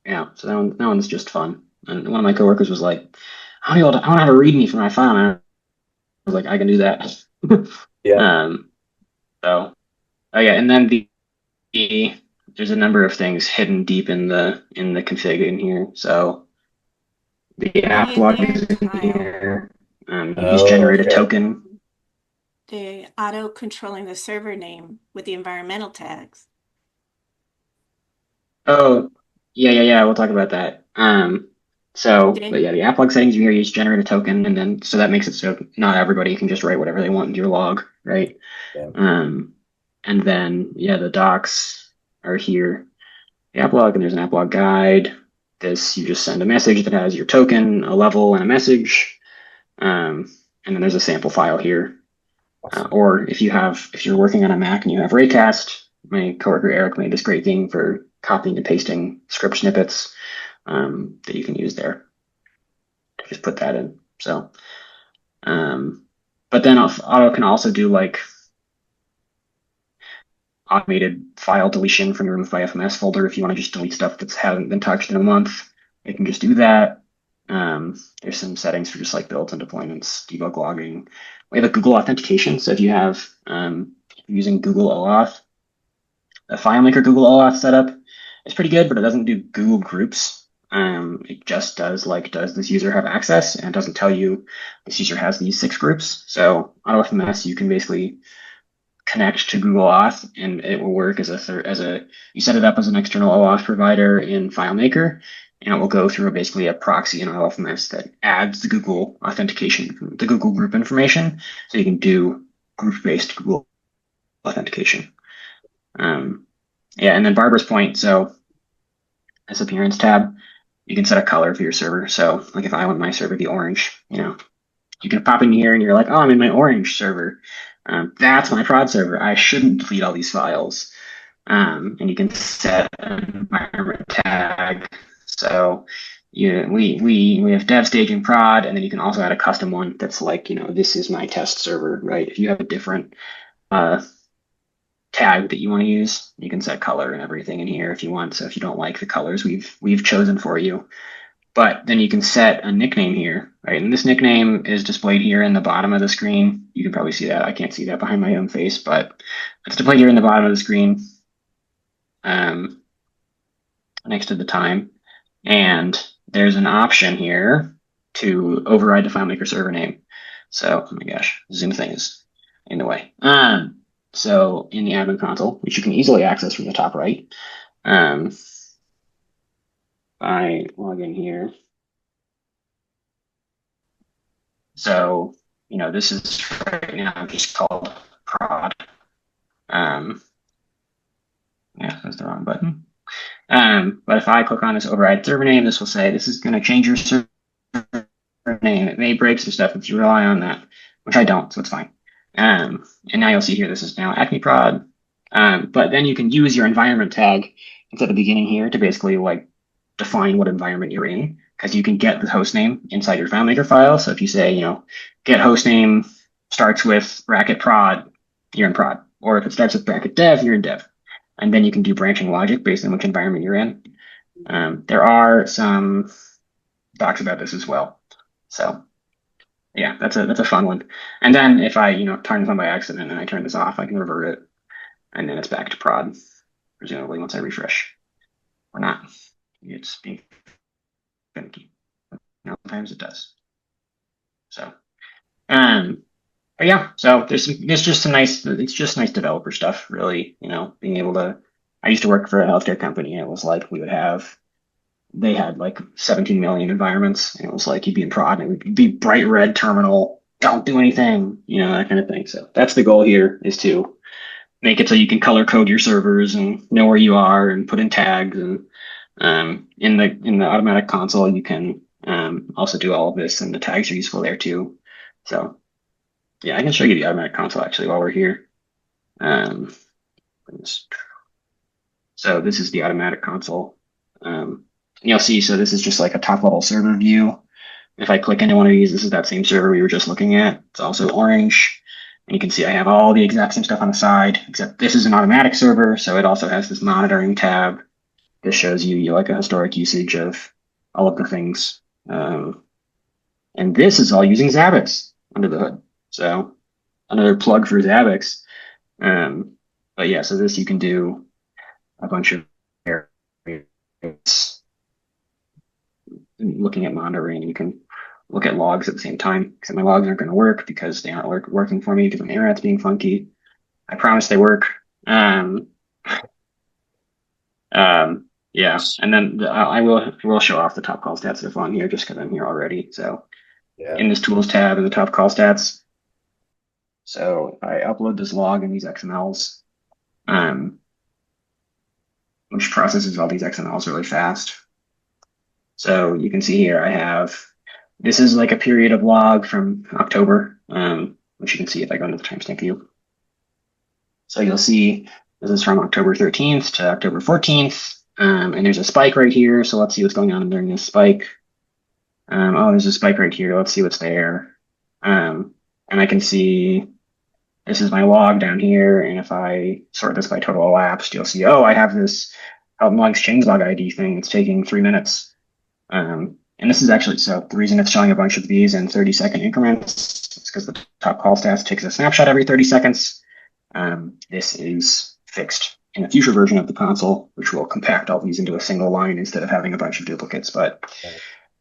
Yeah, so that one's just fun. And one of my coworkers was like, I want to have a README for my file. And I was like, I can do that. Yeah. So, oh yeah, and then there's a number of things hidden deep in the config in here. So the app log is in here. You just generate a token. The auto controlling the server name with the environmental tags. Oh, yeah. We'll talk about that. But yeah, the app log settings here, you just generate a token, and then so that makes it so not everybody can just write whatever they want into your log, right? Yeah. And then, yeah, the docs are here. The app log, and there's an app log guide. This, you just send a message that has your token, a level, and a message. And then there's a sample file here. Or if you're working on a Mac and you have Raycast, my coworker Eric made this great thing for copying and pasting script snippets that you can use there. Just put that in. So, but then Otto can also do like automated file deletion from your Remove by FMS folder. If you want to just delete stuff that hasn't been touched in a month, you can just do that. There's some settings for just like builds and deployments, debug logging. We have a Google authentication. So if you have using Google OAuth, the FileMaker Google OAuth setup is pretty good, but it doesn't do Google Groups. It just does like, does this user have access? And it doesn't tell you this user has these 6 groups. So OttoFMS, you can basically connect to Google Auth, and it will work as you set it up as an external OAuth provider in FileMaker, and it will go through basically a proxy in OttoFMS that adds the Google authentication, the Google group information, so you can do group-based Google authentication. Yeah, and then Barbara's point, so this appearance tab, you can set a color for your server. So like if I want my server to be orange, you can pop in here and you're like, oh, I'm in my orange server. That's my prod server. I shouldn't delete all these files. And you can set an environment tag. So we have dev, staging, prod, and then you can also add a custom one that's like, this is my test server, right? If you have a different tag that you want to use, you can set color and everything in here if you want. So if you don't like the colors we've chosen for you. But then you can set a nickname here, right? And this nickname is displayed here in the bottom of the screen. You can probably see that. I can't see that behind my own face, but it's displayed here in the bottom of the screen next to the time. And there's an option here to override the FileMaker server name. So, oh my gosh, the Zoom thing is in the way. So in the admin console, which you can easily access from the top right, I log in here. So, this is right now just called prod. Yeah, that's the wrong button. But if I click on this override server name, this will say this is going to change your server name. It may break some stuff if you rely on that, which I don't, so it's fine. And now you'll see here, this is now Acme prod. But then you can use your environment tag at the beginning here to basically like define what environment you're in, because you can get the host name inside your FileMaker file. So if you say, get host name starts with bracket prod, you're in prod. Or if it starts with bracket dev, you're in dev. And then you can do branching logic based on which environment you're in. There are some docs about this as well. So yeah, that's a fun one. And then if I, turn this on by accident and I turn this off, I can revert it. And then it's back to prod, presumably once I refresh. Or not. It's being finicky. Sometimes it does. So, but yeah, so there's just some nice, it's just nice developer stuff, really, being able to, I used to work for a healthcare company, and it was like, they had like 17 million environments, and it was like, you'd be in prod, and it would be bright red terminal, don't do anything, that kind of thing. So that's the goal here, is to make it so you can color code your servers and know where you are and put in tags. And in the automatic console, you can also do all of this, and the tags are useful there too. So yeah, I can show you the automatic console actually while we're here. So this is the automatic console. You'll see, so this is just like a top level server view. If I click into one of these, this is that same server we were just looking at. It's also orange. And you can see I have all the exact same stuff on the side, except this is an automatic server, so it also has this monitoring tab. This shows you like a historic usage of all of the things. And this is all using Zabbix under the hood. So another plug for Zabbix. But yeah, so this you can do a bunch of areas. Looking at monitoring, you can look at logs at the same time, except my logs aren't going to work because they aren't working for me because my internet's being funky. I promise they work. Yeah, and then I will show off the top call stats if on here just because I'm here already. So yeah. In this tools tab in the top call stats. So if I upload this log in these XMLs, which processes all these XMLs really fast. So you can see here this is like a period of log from October, which you can see if I go into the timestamp view. So you'll see this is from October 13th to October 14th, and there's a spike right here. So let's see what's going on during this spike. Oh, there's a spike right here. Let's see what's there. And I can see this is my log down here. And if I sort this by total elapsed, you'll see, oh, I have this help logs changelog ID thing. It's taking 3 minutes. And this is actually, so the reason it's showing a bunch of these in 30-second increments is because the top call stats takes a snapshot every 30 seconds. This is fixed in a future version of the console, which will compact all these into a single line instead of having a bunch of duplicates. But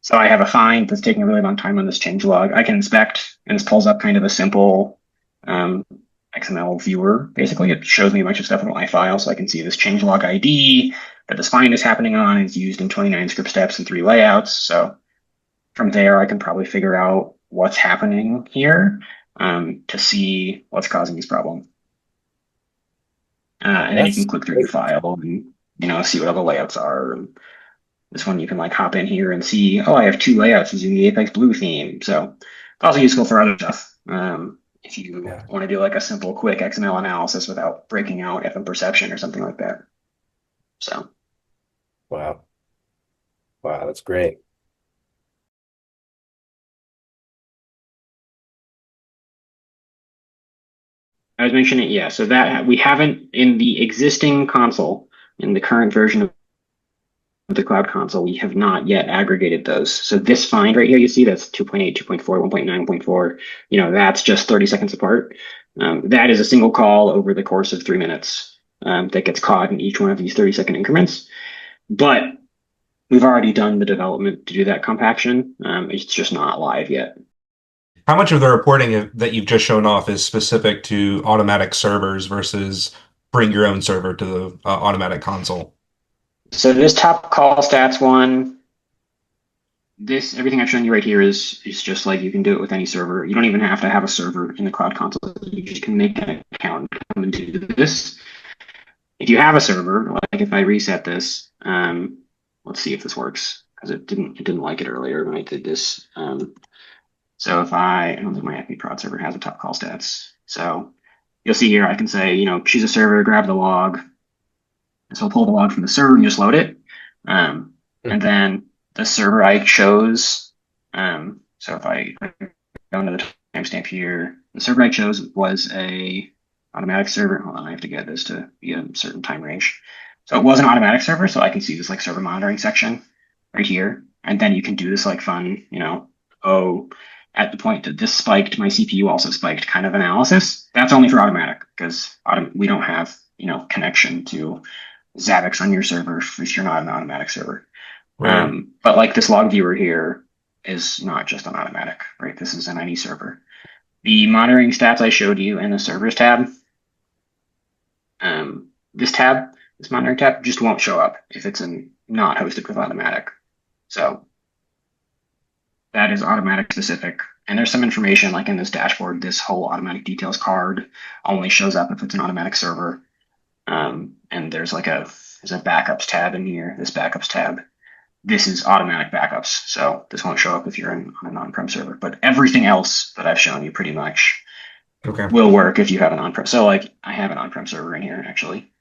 so I have a find that's taking a really long time on this changelog. I can inspect, and this pulls up kind of a simple XML viewer. Basically, it shows me a bunch of stuff in my file, so I can see this changelog ID that this find is happening on is used in 29 script steps and 3 layouts. So from there, I can probably figure out what's happening here to see what's causing this problem. And then you can click through your file and see what all the layouts are. And this one you can like hop in here and see, oh, I have 2 layouts using the Apex Blue theme. So it's also useful for other stuff. If you want to do like a simple, quick XML analysis without breaking out FM perception or something like that. So. Wow, that's great. I was mentioning, yeah, so that we haven't, in the existing console, in the current version of the cloud console, we have not yet aggregated those. So this find right here, you see that's 2.8, 2.4, 1.9, 1.4, that's just 30 seconds apart. That is a single call over the course of 3 minutes that gets caught in each one of these 30-second increments. But we've already done the development to do that compaction. It's just not live yet. How much of the reporting that you've just shown off is specific to automatic servers versus bring your own server to the automatic console? So this top call stats one, everything I've shown you right here is just like you can do it with any server. You don't even have to have a server in the cloud console. You just can make an account and come and do this. If you have a server, like if I reset this, let's see if this works, because it didn't like it earlier when I did this. So if I don't think my Acme prod server has a top call stats. So you'll see here, I can say, choose a server, grab the log. And so I'll pull the log from the server and just load it. And then the server I chose, so if I go into the timestamp here, the server I chose was a automatic server. Hold on, I have to get this to be a certain time range. So it was an automatic server, so I can see this like server monitoring section right here. And then you can do this like fun, at the point that this spiked, my CPU also spiked kind of analysis. That's only for automatic because we don't have, connection to Zabbix on your server if you're not an automatic server. Right. But like this log viewer here is not just on automatic, right? This is on any server. The monitoring stats I showed you in the servers tab, this monitoring tab just won't show up if it's not hosted with automatic. So that is automatic specific. And there's some information like in this dashboard, this whole automatic details card only shows up if it's an automatic server. And there's a backups tab in here, this backups tab. This is automatic backups. So this won't show up if you're on an on-prem server, but everything else that I've shown you pretty much will work if you have an on-prem. So like I have an on-prem server in here, actually.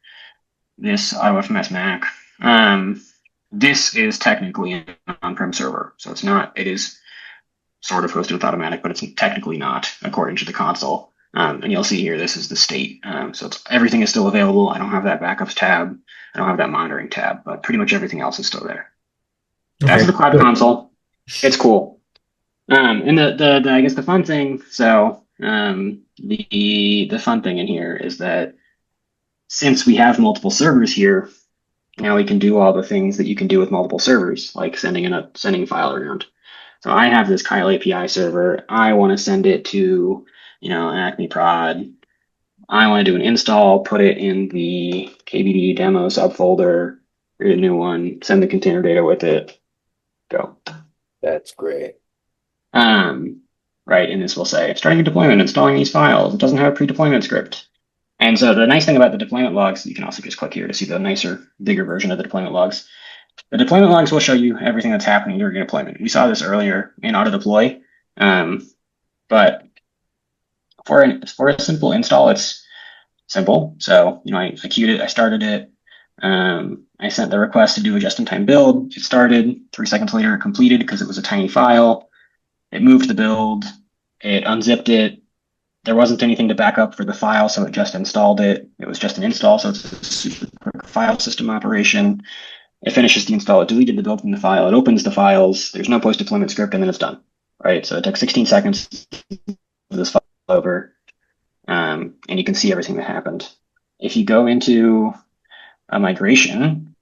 This OttoFMS Mac, this is technically an on-prem server. So it is sort of hosted with automatic, but it's technically not according to the console. And you'll see here, this is the state. So everything is still available. I don't have that backups tab. I don't have that monitoring tab, but pretty much everything else is still there. That's the cloud console. It's cool. And I guess the fun thing, so the fun thing in here is that since we have multiple servers here, now we can do all the things that you can do with multiple servers, like sending a file around. So I have this Kyle API server. I want to send it to, an Acme prod. I want to do an install, put it in the KBD demo subfolder, create a new one, send the container data with it, go. That's great. Right, and this will say, starting a deployment, installing these files. It doesn't have a pre-deployment script. And so the nice thing about the deployment logs, you can also just click here to see the nicer, bigger version of the deployment logs. The deployment logs will show you everything that's happening during your deployment. We saw this earlier in OttoDeploy, but for a simple install, it's simple. So, I queued it, I started it, I sent the request to do a just-in-time build. It started. 3 seconds later, it completed because it was a tiny file. It moved the build. It unzipped it. There wasn't anything to back up for the file, so it just installed it. It was just an install, so it's a super quick file system operation. It finishes the install. It deleted the build from the file. It opens the files. There's no post-deployment script, and then it's done. Right? So it took 16 seconds to this file over, and you can see everything that happened. If you go into a migration,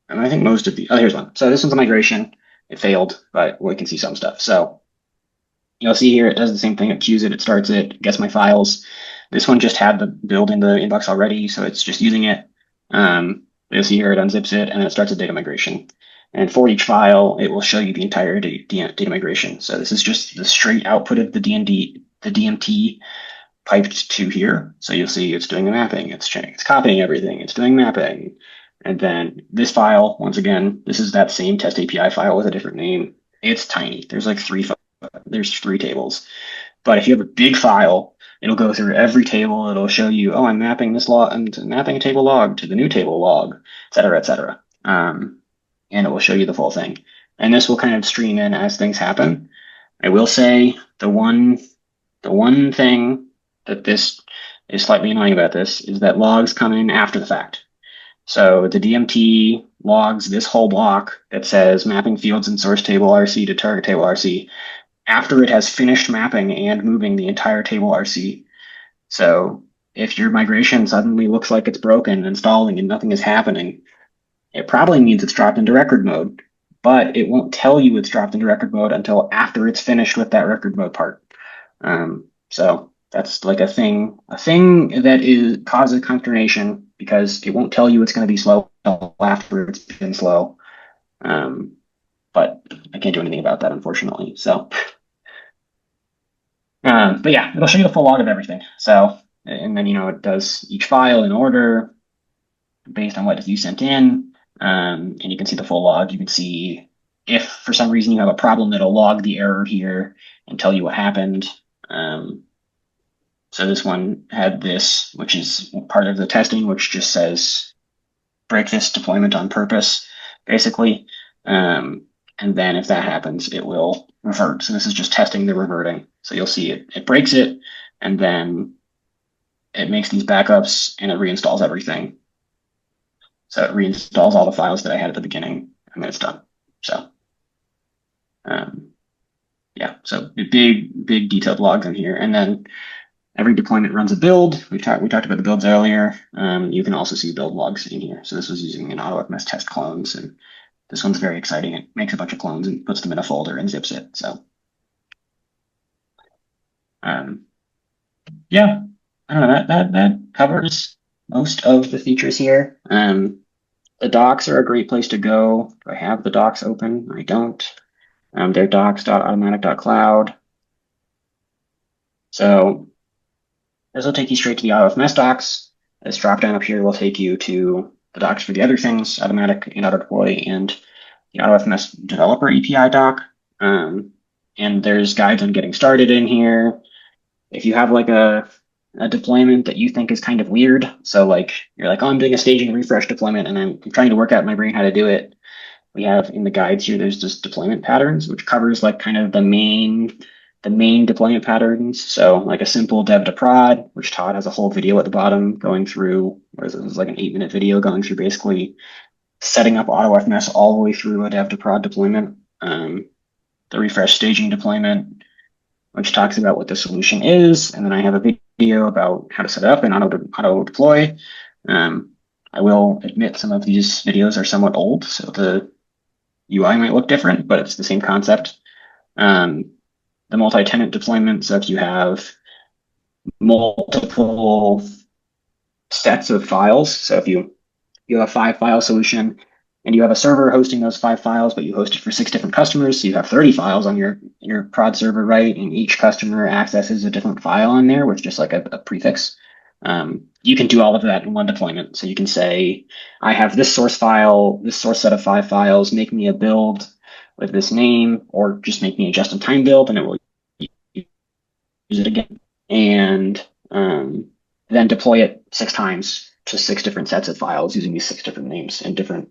and I think most of the, here's one. So this one's a migration. It failed, but we can see some stuff. So you'll see here, it does the same thing. It queues it, it starts it, gets my files. This one just had the build in the inbox already, so it's just using it. You'll see here, it unzips it, and then it starts a data migration. And for each file, it will show you the entire data migration. So this is just the straight output of the DMT piped to here. So you'll see it's doing the mapping, it's copying everything, it's doing mapping. And then this file, once again, this is that same test API file with a different name. It's tiny. There's like there's 3 tables. But if you have a big file, it'll go through every table. It'll show you, oh, I'm mapping this log, I'm mapping a table log to the new table log, et cetera, et cetera. And it will show you the full thing. And this will kind of stream in as things happen. I will say the one thing that this is slightly annoying about this is that logs come in after the fact. So the DMT logs this whole block that says mapping fields in source table RC to target table RC after it has finished mapping and moving the entire table RC. So if your migration suddenly looks like it's broken, installing, and nothing is happening, it probably means it's dropped into record mode, but it won't tell you it's dropped into record mode until after it's finished with that record mode part. So that's like a thing that causes consternation because it won't tell you it's going to be slow until after it's been slow. But I can't do anything about that, unfortunately. So, but yeah, it'll show you the full log of everything. So, and then, it does each file in order based on what you sent in. And you can see the full log. You can see if for some reason you have a problem, it'll log the error here and tell you what happened. So this one had this, which is part of the testing, which just says break this deployment on purpose, basically. And then if that happens, it will revert. So this is just testing the reverting. So you'll see it breaks it, and then it makes these backups and it reinstalls everything. So it reinstalls all the files that I had at the beginning, and then it's done. So yeah, so big detailed logs in here. And then every deployment runs a build. We talked about the builds earlier. You can also see build logs in here. So this was using an OttoFMS test clones, and this one's very exciting. It makes a bunch of clones and puts them in a folder and zips it. So yeah, I don't know, that covers most of the features here. The docs are a great place to go. Do I have the docs open? I don't. They're docs.automatic.cloud. So this will take you straight to the OttoFMS docs. This drop down up here will take you to the docs for the other things, Automatic and OttoDeploy, and the OttoFMS developer API doc. And there's guides on getting started in here. If you have like a deployment that you think is kind of weird, so like you're like, oh, I'm doing a staging refresh deployment and I'm trying to work out in my brain how to do it. We have in the guides here, there's just deployment patterns, which covers like kind of the main deployment patterns. So like a simple dev to prod, which Todd has a whole video at the bottom going through, or this is like an 8-minute video going through basically setting up AutoFMS all the way through a dev to prod deployment. The refresh staging deployment, which talks about what the solution is. And then I have a video about how to set it up in OttoDeploy. I will admit some of these videos are somewhat old, so the UI might look different, but it's the same concept. The multi-tenant deployment, so if you have multiple sets of files, so if you have a 5-file solution and you have a server hosting those 5 files, but you host it for 6 different customers, so you have 30 files on your prod server, right? And each customer accesses a different file on there with just like a prefix. You can do all of that in one deployment. So you can say, I have this source file, this source set of 5 files, make me a build with this name, or just make me a just-in-time build, and it will use it again. And then deploy it 6 times to 6 different sets of files using these 6 different names and different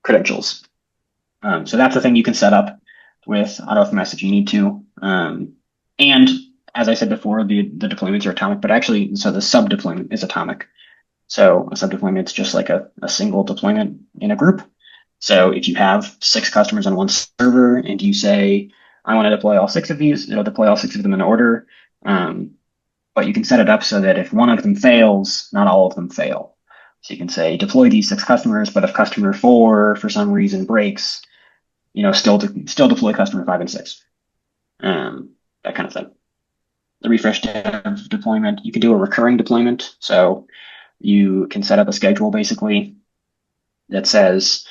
credentials. So that's the thing you can set up with AutoFMS if you need to. And as I said before, the deployments are atomic, but actually, so the sub deployment is atomic. So a sub deployment is just like a single deployment in a group. So if you have 6 customers on one server and you say, I want to deploy all 6 of these, it'll deploy all 6 of them in order. But you can set it up so that if one of them fails, not all of them fail. So you can say, deploy these 6 customers, but if customer 4 for some reason breaks, still deploy customer 5 and 6. That kind of thing. The refresh dev deployment, you can do a recurring deployment. So you can set up a schedule basically that says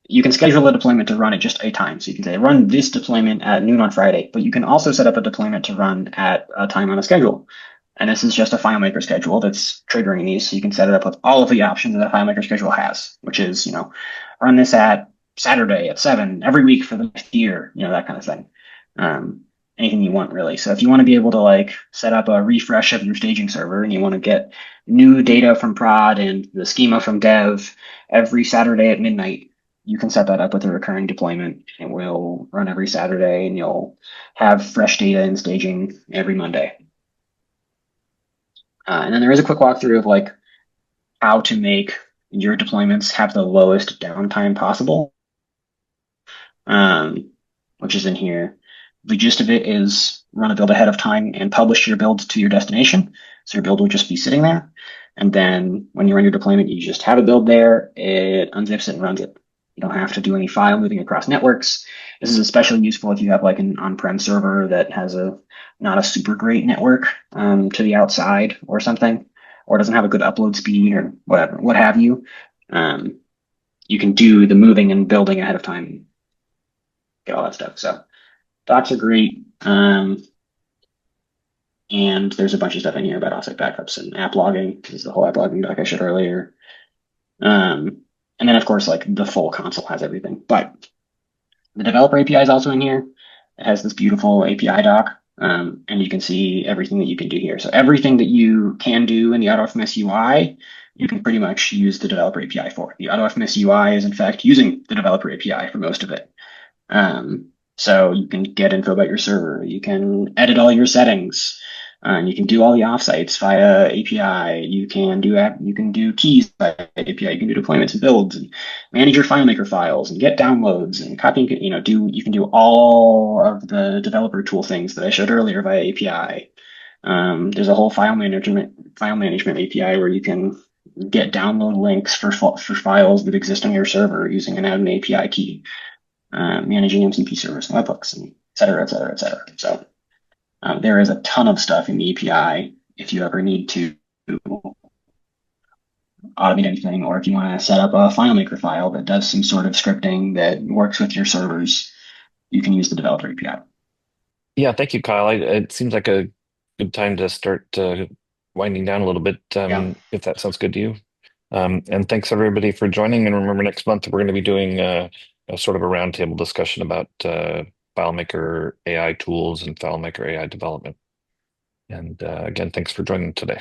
you can schedule a deployment to run at just a time. So you can say run this deployment at noon on Friday, but you can also set up a deployment to run at a time on a schedule. And this is just a FileMaker schedule that's triggering these. So you can set it up with all of the options that a FileMaker schedule has, which is, run this at Saturday at 7 every week for the next year, that kind of thing. Anything you want really. So if you want to be able to set up a refresh of your staging server and you want to get new data from prod and the schema from dev every Saturday at midnight, you can set that up with a recurring deployment. It will run every Saturday and you'll have fresh data in staging every Monday. And then there is a quick walkthrough of how to make your deployments have the lowest downtime possible, which is in here. The gist of it is run a build ahead of time and publish your build to your destination. So your build will just be sitting there. And then when you run your deployment, you just have a build there, it unzips it and runs it. You don't have to do any file moving across networks. This is especially useful if you have an on-prem server that has not a super great network to the outside or something, or doesn't have a good upload speed or whatever, what have you. You can do the moving and building ahead of time, get all that stuff. So docs are great. And there's a bunch of stuff in here about offsite backups and app logging. This is the whole app logging doc I showed earlier. And then, of course, the full console has everything. But the developer API is also in here. It has this beautiful API doc, and you can see everything that you can do here. So everything that you can do in the AutoFMS UI, you can pretty much use the developer API for. The AutoFMS UI is, in fact, using the developer API for most of it. So you can get info about your server. You can edit all your settings. You can do all the offsites via API. You can do keys via API. You can do deployments and builds and manage your FileMaker files and get downloads and copy. You can do all of the developer tool things that I showed earlier via API. There's a whole file management API where you can get download links for files that exist on your server using an API key. Managing MCP servers and webhooks, and et cetera, et cetera, et cetera. So there is a ton of stuff in the API if you ever need to automate anything, or if you want to set up a FileMaker file that does some sort of scripting that works with your servers, you can use the developer API. Yeah, thank you, Kyle. It seems like a good time to start winding down a little bit, if that sounds good to you. And thanks everybody for joining. And remember, next month we're going to be doing a sort of a roundtable discussion about FileMaker AI tools and FileMaker AI development. And again, thanks for joining today.